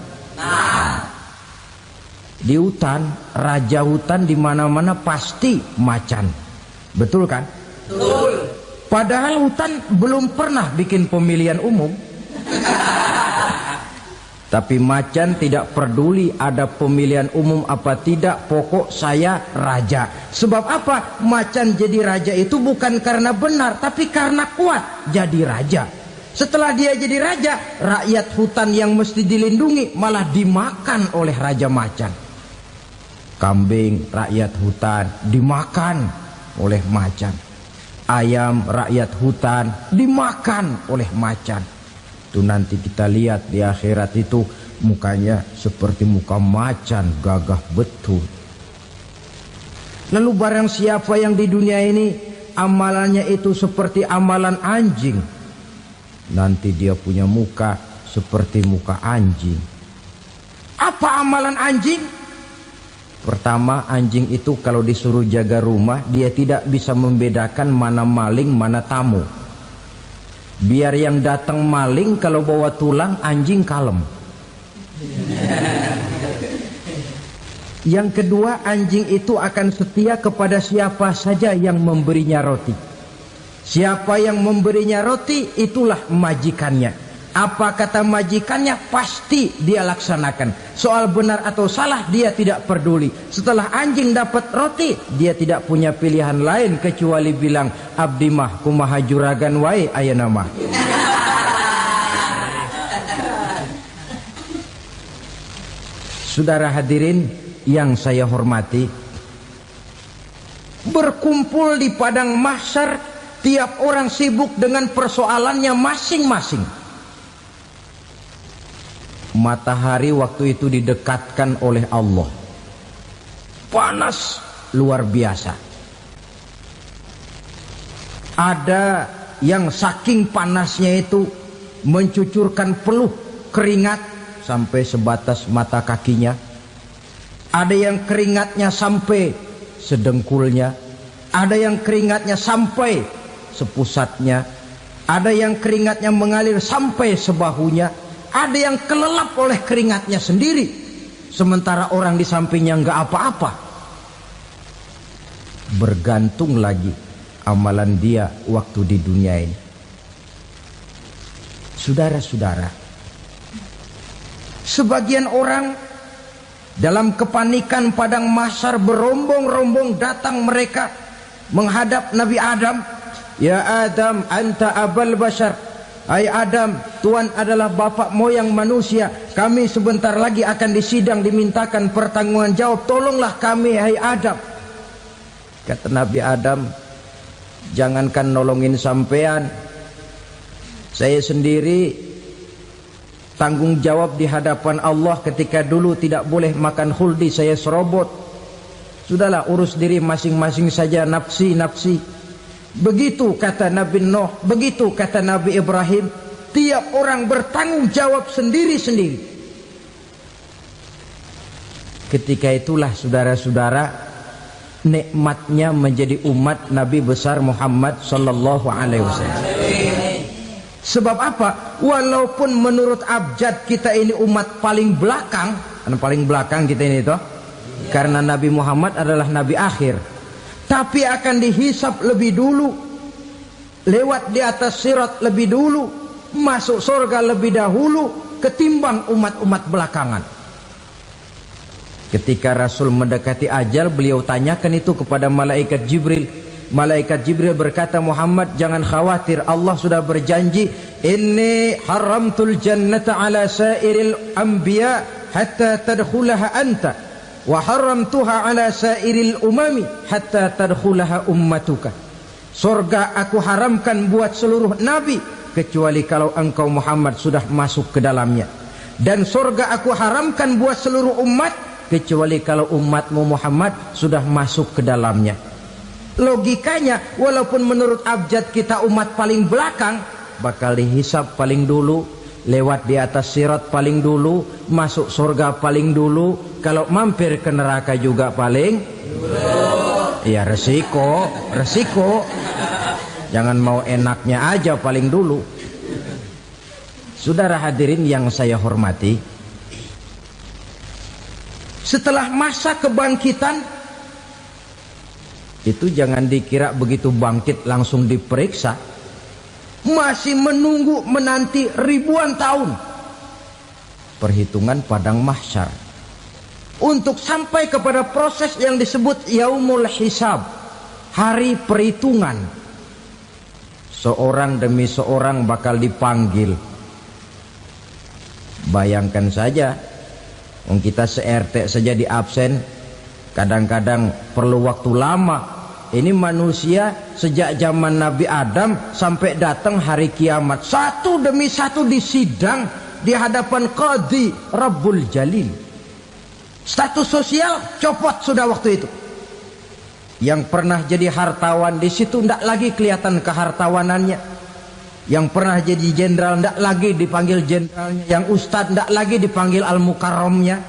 Di hutan, raja hutan di mana-mana pasti macan. Betul kan? Betul. Padahal hutan belum pernah bikin pemilihan umum. Tapi macan tidak peduli ada pemilihan umum apa tidak, pokok saya raja. Sebab apa? Macan jadi raja itu bukan karena benar, tapi karena kuat jadi raja. Setelah dia jadi raja, rakyat hutan yang mesti dilindungi malah dimakan oleh raja macan. Kambing rakyat hutan dimakan oleh macan. Ayam rakyat hutan dimakan oleh macan. Itu nanti kita lihat di akhirat itu mukanya seperti muka macan, gagah betul. Lalu barang siapa yang di dunia ini amalannya itu seperti amalan anjing, nanti dia punya muka seperti muka anjing. Apa amalan anjing? Pertama, anjing itu kalau disuruh jaga rumah, dia tidak bisa membedakan mana maling, mana tamu. Biar yang datang maling, kalau bawa tulang, anjing kalem. Yang kedua, anjing itu akan setia kepada siapa saja yang memberinya roti. Siapa yang memberinya roti, itulah majikannya. Apa kata majikannya pasti dia laksanakan. Soal benar atau salah dia tidak peduli. Setelah anjing dapat roti, dia tidak punya pilihan lain kecuali bilang, abdi mah kumaha juragan wae ayeuna mah. Saudara hadirin yang saya hormati, berkumpul di padang mahsyar, tiap orang sibuk dengan persoalannya masing-masing. Matahari waktu itu didekatkan oleh Allah, panas luar biasa. Ada yang saking panasnya itu mencucurkan peluh keringat sampai sebatas mata kakinya. Ada yang keringatnya sampai sedengkulnya, ada yang keringatnya sampai sepusatnya, ada yang keringatnya mengalir sampai sebahunya, ada yang kelelap oleh keringatnya sendiri, sementara orang di sampingnya enggak apa-apa. Bergantung lagi amalan dia waktu di dunia ini. Saudara-saudara, sebagian orang dalam kepanikan padang mahsyar berombong-rombong datang mereka menghadap Nabi Adam. Ya Adam, anta abal bashar. Hai Adam, Tuhan adalah bapak moyang manusia. Kami sebentar lagi akan disidang, dimintakan pertanggungan jawab. Tolonglah kami, hai Adam. Kata Nabi Adam, jangankan nolongin sampean, saya sendiri tanggung jawab di hadapan Allah. Ketika dulu tidak boleh makan khuldi, saya serobot. Sudahlah, urus diri masing-masing saja, nafsi. Begitu kata Nabi Nuh, begitu kata Nabi Ibrahim. Tiap orang bertanggung jawab sendiri-sendiri. Ketika itulah saudara-saudara, nikmatnya menjadi umat Nabi besar Muhammad sallallahu alaihi wasallam. Sebab apa? Walaupun menurut abjad kita ini umat paling belakang, paling belakang kita ini toh, karena Nabi Muhammad adalah Nabi akhir, tapi akan dihisap lebih dulu, lewat di atas sirat lebih dulu, masuk surga lebih dahulu ketimbang umat-umat belakangan. Ketika Rasul mendekati ajal, beliau tanyakan itu kepada malaikat Jibril. Malaikat Jibril berkata, Muhammad jangan khawatir, Allah sudah berjanji, inni haramtul jannata ala sairil anbiya hatta tadkhulaha anta, wa haramtuha ala sairil umami hatta tadkhulaha ummatuka. Surga aku haramkan buat seluruh nabi kecuali kalau engkau Muhammad sudah masuk ke dalamnya, dan surga aku haramkan buat seluruh umat kecuali kalau umatmu Muhammad sudah masuk ke dalamnya. Logikanya, walaupun menurut abjad kita umat paling belakang, bakal dihisap paling dulu, lewat di atas sirat paling dulu, masuk surga paling dulu, kalau mampir ke neraka juga paling dulu. Ya resiko. Jangan mau enaknya aja paling dulu. Saudara hadirin yang saya hormati, setelah masa kebangkitan itu jangan dikira begitu bangkit langsung diperiksa. Masih menunggu menanti ribuan tahun perhitungan padang mahsyar untuk sampai kepada proses yang disebut yaumul hisab, hari perhitungan. Seorang demi seorang bakal dipanggil. Bayangkan saja, kita se-RT saja di absen, kadang-kadang perlu waktu lama. Ini manusia sejak zaman Nabi Adam sampai datang hari kiamat, satu demi satu disidang di hadapan Qadhi Rabbul Jalil. Status sosial copot sudah waktu itu. Yang pernah jadi hartawan di situ tidak lagi kelihatan kehartawanannya. Yang pernah jadi jenderal tidak lagi dipanggil jenderalnya. Yang ustadz tidak lagi dipanggil al-mukarramnya.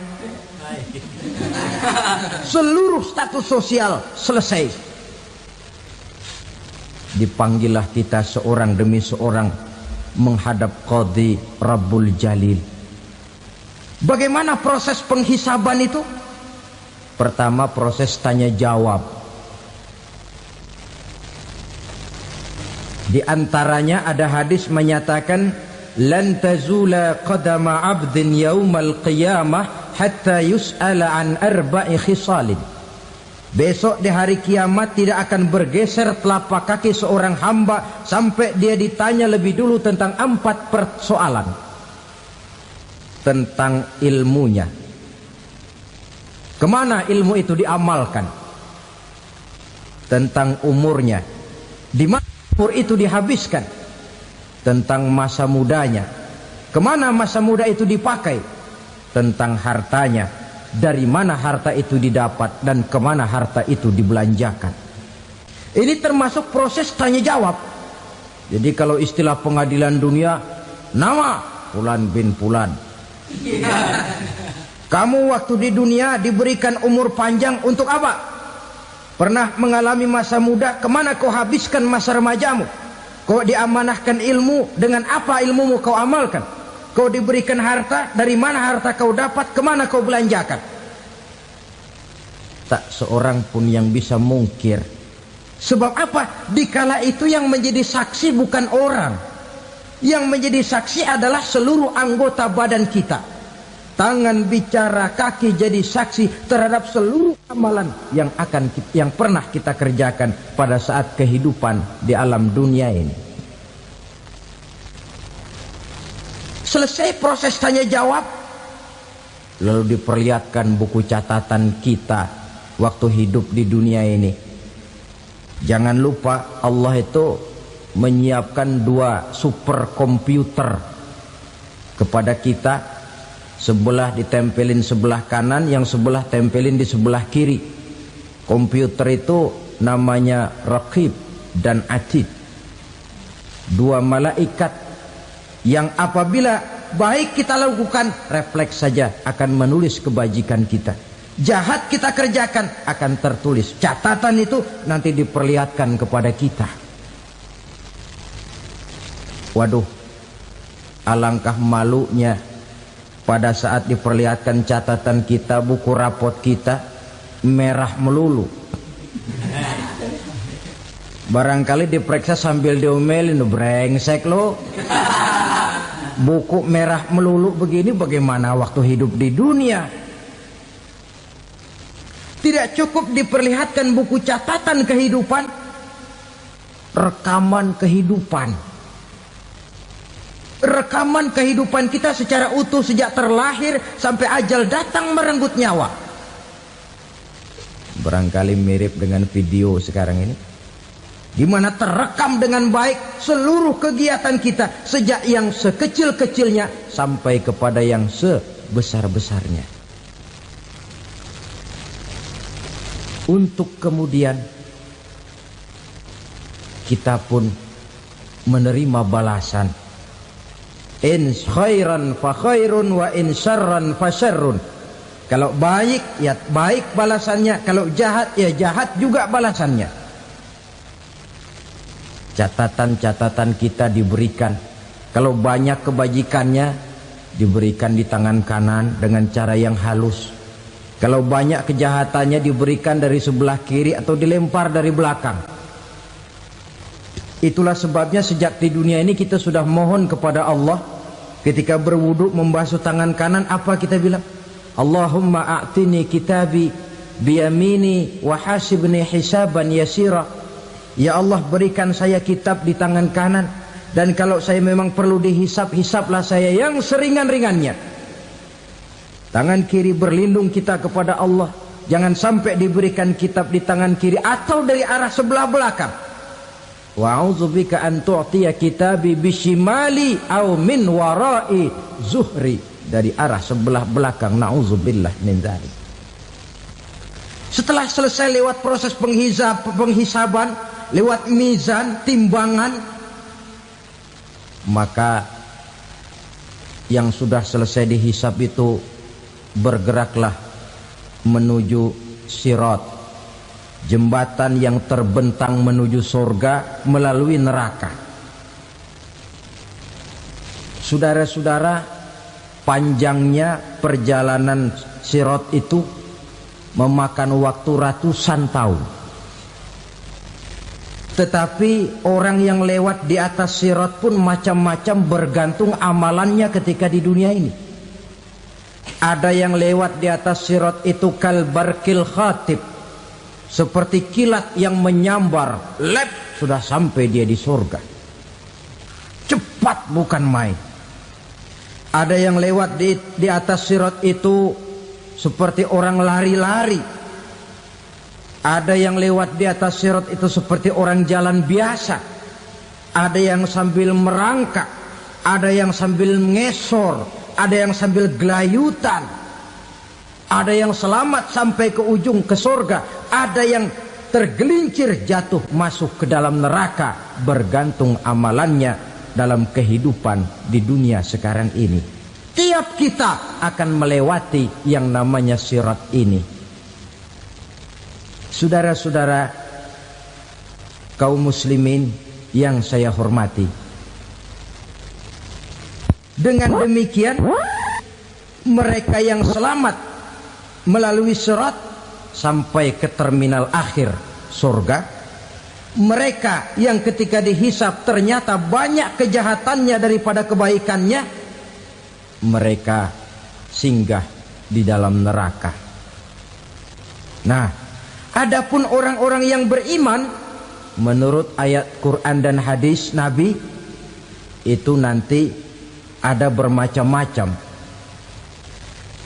Seluruh status sosial selesai. Dipanggillah kita seorang demi seorang menghadap Qadhi Rabbul Jalil. Bagaimana proses penghisaban itu? Pertama, proses tanya jawab. Di antaranya ada hadis menyatakan, lan tazula qadama 'abdin yaumal qiyamah hatta yus'ala an arba'i khisalin. Besok di hari kiamat tidak akan bergeser telapak kaki seorang hamba sampai dia ditanya lebih dulu tentang 4 persoalan. Tentang ilmunya, kemana ilmu itu diamalkan. Tentang umurnya, di mana umur itu dihabiskan. Tentang masa mudanya, kemana masa muda itu dipakai. tentang hartanya, dari mana harta itu didapat dan kemana harta itu dibelanjakan. Ini termasuk proses tanya jawab. Jadi kalau istilah pengadilan dunia, nama Fulan bin Fulan. Kamu waktu di dunia diberikan umur panjang untuk apa? Pernah mengalami masa muda, kemana kau habiskan masa remajamu? Kau diamanahkan ilmu, dengan apa ilmumu kau amalkan? Kau diberikan harta, dari mana harta kau dapat, kemana kau belanjakan? Tak seorang pun yang bisa mungkir. Sebab apa? Dikala itu yang menjadi saksi bukan orang. Yang menjadi saksi adalah seluruh anggota badan kita. Tangan bicara, kaki jadi saksi terhadap seluruh amalan yang pernah kita kerjakan pada saat kehidupan di alam dunia ini. Selesai proses tanya jawab, lalu diperlihatkan buku catatan kita waktu hidup di dunia ini. Jangan lupa Allah itu menyiapkan 2 superkomputer kepada kita. Sebelah ditempelin sebelah kanan, yang sebelah tempelin di sebelah kiri. Komputer itu namanya Raqib dan Atid. 2 malaikat yang apabila baik kita lakukan, refleks saja akan menulis kebajikan kita. Jahat kita kerjakan, akan tertulis. Catatan itu nanti diperlihatkan kepada kita. Waduh, alangkah malunya pada saat diperlihatkan catatan kita, buku rapot kita merah melulu. Barangkali diperiksa sambil diomelin, brengsek lo. Buku merah melulu begini, bagaimana waktu hidup di dunia? Tidak cukup diperlihatkan buku catatan kehidupan, rekaman kehidupan. Rekaman kehidupan kita secara utuh sejak terlahir sampai ajal datang merenggut nyawa. Barangkali mirip dengan video sekarang ini, di mana terekam dengan baik seluruh kegiatan kita, sejak yang sekecil-kecilnya sampai kepada yang sebesar-besarnya. Untuk kemudian kita pun menerima balasan. In khairan fa khairun wa in syarran fa syarrun. Kalau baik ya baik balasannya, kalau jahat ya jahat juga balasannya. Catatan-catatan kita diberikan. Kalau banyak kebajikannya diberikan di tangan kanan dengan cara yang halus. Kalau banyak kejahatannya diberikan dari sebelah kiri atau dilempar dari belakang. Itulah sebabnya sejak di dunia ini kita sudah mohon kepada Allah. Ketika berwudu membasuh tangan kanan, apa kita bilang? Allahumma a'tini kitabi biyamini wa hasibni hisaban yasira. Ya Allah, berikan saya kitab di tangan kanan, dan kalau saya memang perlu dihisap, hisaplah saya yang seringan-ringannya. Tangan kiri berlindung kita kepada Allah. Jangan sampai diberikan kitab di tangan kiri atau dari arah sebelah belakang. Wa a'udzubika an tu'tiya kitabi bishimali aw min wara'i zuhri, dari arah sebelah belakang. Na'udzubillah min dzalik. Setelah selesai lewat proses penghisaban, lewat mizan, timbangan, maka yang sudah selesai dihisab itu bergeraklah menuju sirat, jembatan yang terbentang menuju surga melalui neraka. Saudara-saudara, panjangnya perjalanan sirat itu memakan waktu ratusan tahun. Tetapi orang yang lewat di atas sirat pun macam-macam, bergantung amalannya ketika di dunia ini. Ada yang lewat di atas sirat itu kalbarkil khatib, seperti kilat yang menyambar, lep, sudah sampai dia di surga. Cepat bukan main. Ada yang lewat di atas sirat itu seperti orang lari-lari. Ada yang lewat di atas sirat itu seperti orang jalan biasa. Ada yang sambil merangkak, ada yang sambil ngesor, ada yang sambil gelayutan, ada yang selamat sampai ke ujung ke surga, ada yang tergelincir jatuh masuk ke dalam neraka, bergantung amalannya dalam kehidupan di dunia sekarang ini. Tiap kita akan melewati yang namanya sirat ini. Saudara-saudara kaum muslimin yang saya hormati, dengan demikian mereka yang selamat melalui sirat sampai ke terminal akhir surga, mereka yang ketika dihisab ternyata banyak kejahatannya daripada kebaikannya, mereka singgah di dalam neraka. Nah, adapun orang-orang yang beriman menurut ayat Quran dan hadis Nabi itu nanti ada bermacam-macam.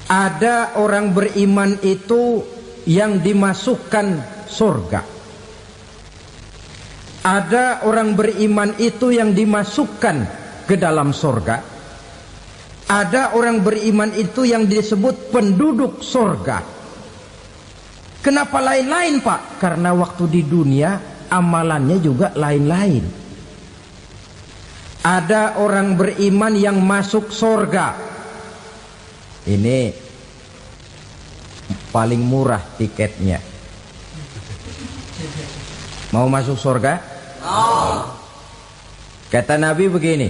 Ada orang beriman itu yang dimasukkan surga. Ada orang beriman itu yang dimasukkan ke dalam surga. Ada orang beriman itu yang disebut penduduk surga. Kenapa lain-lain, Pak? Karena waktu di dunia amalannya juga lain-lain. Ada orang beriman yang masuk surga. Ini paling murah tiketnya. Mau masuk surga? Kata Nabi begini,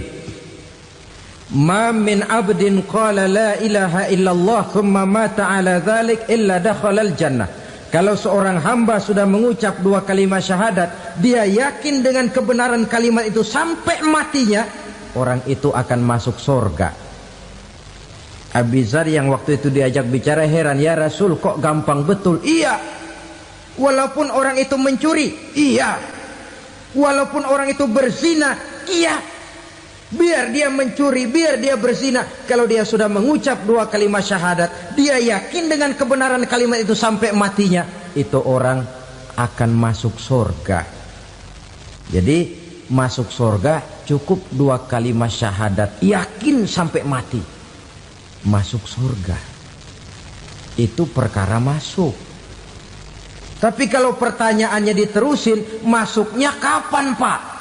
ma min abdin qala la ilaha illallah thumma mata ala dhalik illa dakhalal jannah. Kalau seorang hamba sudah mengucap dua kalimat syahadat, dia yakin dengan kebenaran kalimat itu sampai matinya, orang itu akan masuk surga. Abi Dzar yang waktu itu diajak bicara heran, ya Rasul kok gampang betul? Iya. Walaupun orang itu mencuri, iya. Walaupun orang itu berzina, iya. Biar dia mencuri, biar dia berzina, kalau dia sudah mengucap dua kalimat syahadat, dia yakin dengan kebenaran kalimat itu sampai matinya, itu orang akan masuk surga. Jadi masuk surga cukup dua kalimat syahadat, yakin sampai mati, masuk surga. Itu perkara masuk. Tapi kalau pertanyaannya diterusin, masuknya kapan, Pak?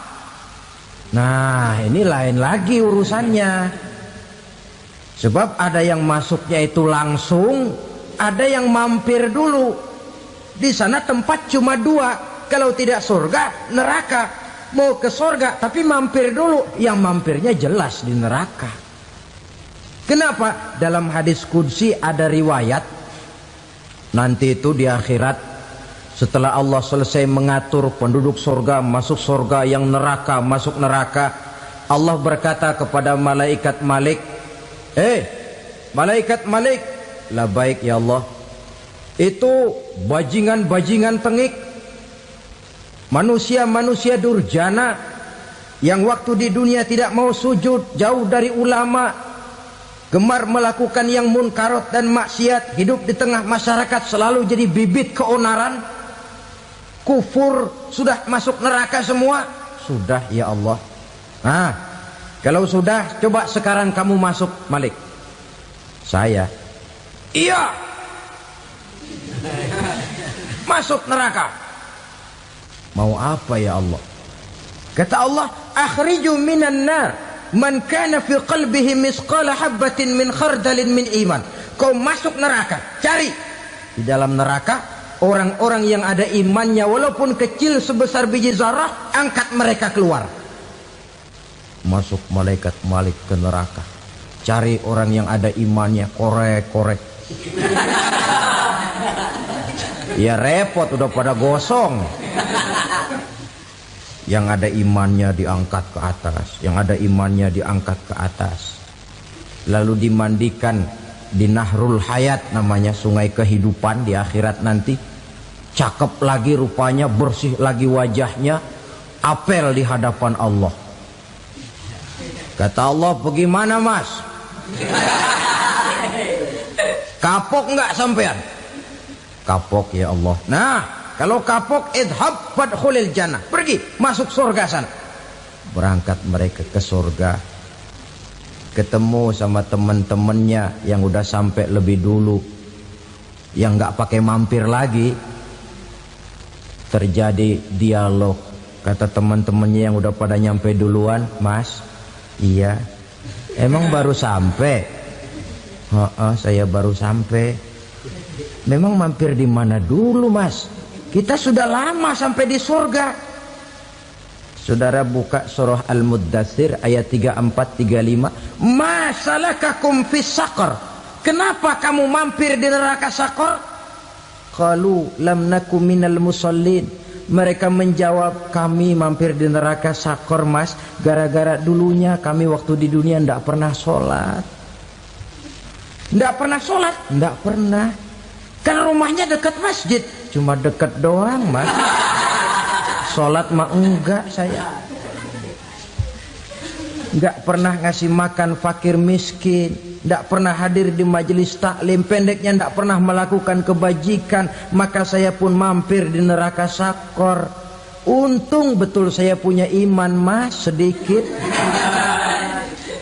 Nah, ini lain lagi urusannya. Sebab ada yang masuknya itu langsung, ada yang mampir dulu. Di sana tempat cuma dua, kalau tidak surga, neraka. Mau ke surga tapi mampir dulu, yang mampirnya jelas di neraka. Kenapa? Dalam hadis qudsi ada riwayat, nanti itu di akhirat, setelah Allah selesai mengatur penduduk surga masuk surga, yang neraka masuk neraka, Allah berkata kepada malaikat Malik, malaikat Malik, labaik ya Allah. Itu bajingan-bajingan tengik, manusia-manusia durjana yang waktu di dunia tidak mau sujud, jauh dari ulama, gemar melakukan yang munkarat dan maksiat, hidup di tengah masyarakat selalu jadi bibit keonaran, kufur, sudah masuk neraka semua. Sudah ya Allah. Nah, kalau sudah, coba sekarang kamu masuk, Malik. Saya, iya, masuk neraka. Mau apa ya Allah? Kata Allah, akhriju minan nar man kana fi qalbihi misqala habbatin min khardalin min iman. Kau masuk neraka, cari di dalam neraka orang-orang yang ada imannya walaupun kecil sebesar biji zarah, angkat mereka keluar. Masuk malaikat Malik ke neraka, cari orang yang ada imannya, korek-korek. Ya repot, udah pada gosong. Yang ada imannya diangkat ke atas, yang ada imannya diangkat ke atas, lalu dimandikan di Nahrul Hayat, namanya sungai kehidupan di akhirat nanti. Cakep lagi rupanya, bersih lagi wajahnya, apel di hadapan Allah. Kata Allah, bagaimana mas? Kapok nggak sampean? Kapok ya Allah. Nah, kalau kapok, idhab fadkhulil jannah, pergi masuk surga sana. Berangkat mereka ke surga. ketemu sama teman-temannya yang udah sampai lebih dulu, yang nggak pakai mampir lagi. Terjadi dialog. Kata teman-temannya yang udah pada nyampe duluan, "Mas, iya, emang baru sampai?" Saya baru sampai." "Memang mampir di mana dulu, Mas? Kita sudah lama sampai di surga." Saudara buka surah Al-Muddatsir ayat 34-35. "Ma salakakum fis saqar?" Kenapa kamu mampir di neraka Saqar? Qalu lam naku minal musallin. Mereka menjawab, kami mampir di neraka Saqar, Mas, gara-gara dulunya kami waktu di dunia tidak pernah sholat. Tidak pernah sholat? Tidak pernah. Kan rumahnya dekat masjid. Cuma dekat doang, Mas. Sholat mah enggak saya. Enggak pernah ngasih makan fakir miskin. Enggak pernah hadir di majelis taklim. Pendeknya enggak pernah melakukan kebajikan. Maka saya pun mampir di neraka Saqar. Untung betul saya punya iman, Mas, sedikit.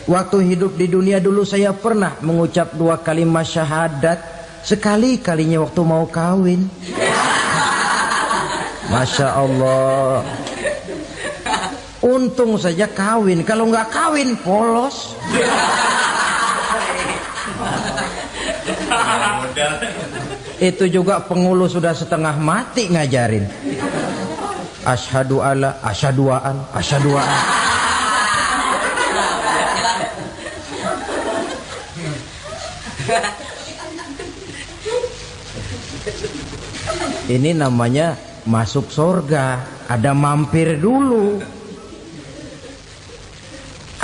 Waktu hidup di dunia dulu saya pernah mengucap 2 kalimat syahadat. Sekali-kalinya waktu mau kawin. Masya Allah. Untung saja kawin. Kalau nggak kawin polos. Itu juga pengulu sudah setengah mati ngajarin. Asyhadu alla, asyaduaan, asyaduaan. Ini namanya masuk surga, ada mampir dulu.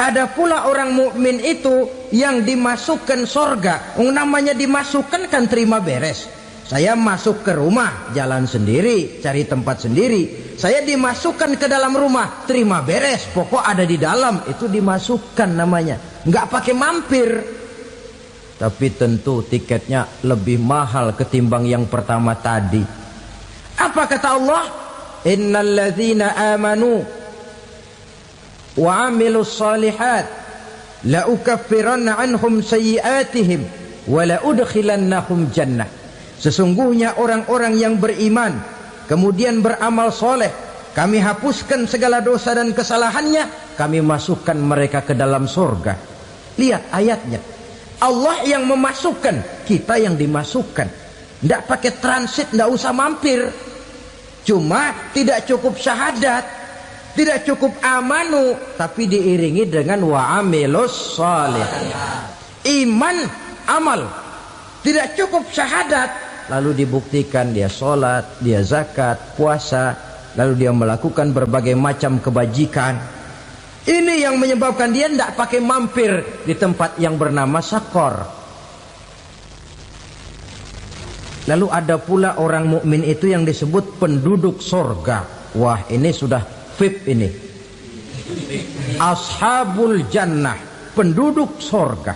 Ada pula orang mukmin itu yang dimasukkan surga. Namanya dimasukkan kan terima beres. Saya masuk ke rumah, jalan sendiri, cari tempat sendiri. Saya dimasukkan ke dalam rumah, terima beres, pokok ada di dalam, itu dimasukkan namanya. Nggak pakai mampir. Tapi tentu tiketnya lebih mahal ketimbang yang pertama tadi. Apa kata Allah? Innal ladzina amanu wa amilus salihat la ukaffiranna anhum sayyi'atihim wa la udkhilannahum jannah. Sesungguhnya orang-orang yang beriman kemudian beramal soleh, kami hapuskan segala dosa dan kesalahannya, kami masukkan mereka ke dalam surga. Lihat ayatnya. Allah yang memasukkan, kita yang dimasukkan. Tidak pakai transit, tidak usah mampir. Cuma tidak cukup syahadat, tidak cukup amanu, tapi diiringi dengan wa'amilus salih. Iman, amal. Tidak cukup syahadat, lalu dibuktikan dia sholat, dia zakat, puasa, lalu dia melakukan berbagai macam kebajikan. Ini yang menyebabkan dia tidak pakai mampir di tempat yang bernama Saqar. Lalu ada pula orang mukmin itu yang disebut penduduk sorga. Wah, ini sudah VIP ini. Ashabul jannah, penduduk sorga.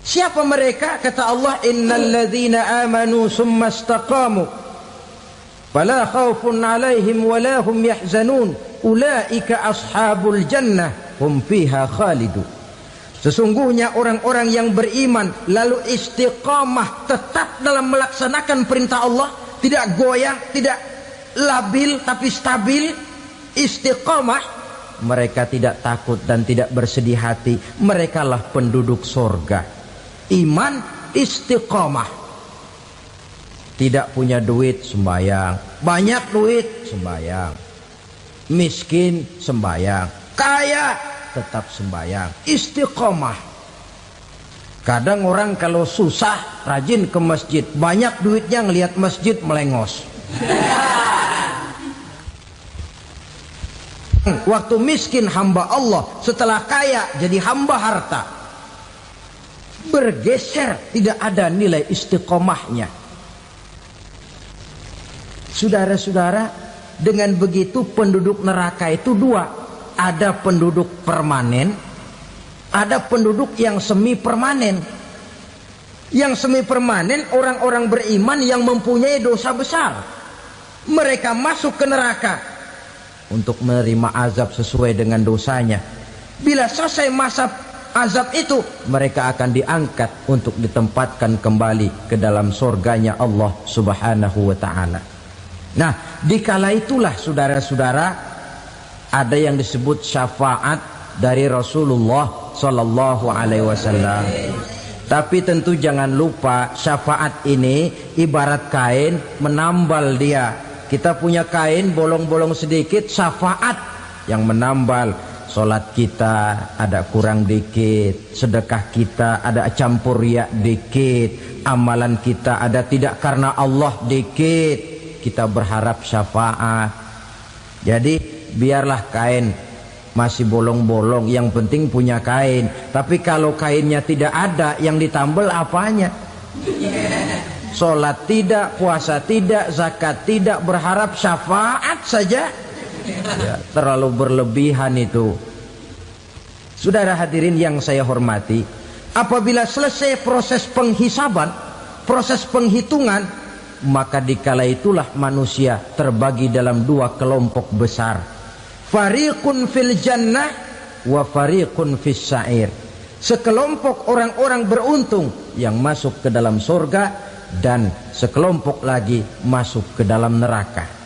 Siapa mereka? Kata Allah, innal ladzina amanu summa istaqamu fala khaufun alaihim wala hum yahzanun ulaika ashabul jannah hum fiha khalidun. Sesungguhnya orang-orang yang beriman lalu istiqamah, tetap dalam melaksanakan perintah Allah, tidak goyang, tidak labil tapi stabil, istiqamah, mereka tidak takut dan tidak bersedih hati. Merekalah penduduk surga. Iman, istiqamah. Tidak punya duit, sembahyang. Banyak duit, sembahyang. Miskin, sembahyang. Kaya, tetap sembahyang. Istiqomah. Kadang orang kalau susah rajin ke masjid, banyak duitnya ngelihat masjid melengos. Waktu miskin hamba Allah, setelah kaya jadi hamba harta. Bergeser, tidak ada nilai istiqomahnya. Saudara-saudara, dengan begitu penduduk neraka itu dua. Ada penduduk permanen, ada penduduk yang semi permanen. Yang semi permanen orang-orang beriman yang mempunyai dosa besar. Mereka masuk ke neraka untuk menerima azab sesuai dengan dosanya. Bila selesai masa azab itu, mereka akan diangkat untuk ditempatkan kembali ke dalam surganya Allah Subhanahu wa ta'ala. Nah, dikala itulah saudara-saudara, ada yang disebut syafaat dari Rasulullah Sallallahu Alaihi Wasallam. Tapi tentu jangan lupa, syafaat ini ibarat kain menambal dia. Kita punya kain bolong-bolong sedikit, syafaat yang menambal. Solat kita ada kurang dikit, sedekah kita ada campur riak dikit, amalan kita ada tidak karena Allah dikit, kita berharap syafaat. Jadi biarlah kain masih bolong-bolong, yang penting punya kain. Tapi kalau kainnya tidak ada, yang ditambal apanya? Solat tidak, puasa tidak, zakat tidak, berharap syafaat saja. Ya, terlalu berlebihan itu. Saudara hadirin yang saya hormati, apabila selesai proses penghisaban, proses penghitungan, maka dikala itulah manusia terbagi dalam dua kelompok besar. Fariqun fil jannah wa fariqun fis sa'ir. Sekelompok orang-orang beruntung yang masuk ke dalam surga, dan sekelompok lagi masuk ke dalam neraka.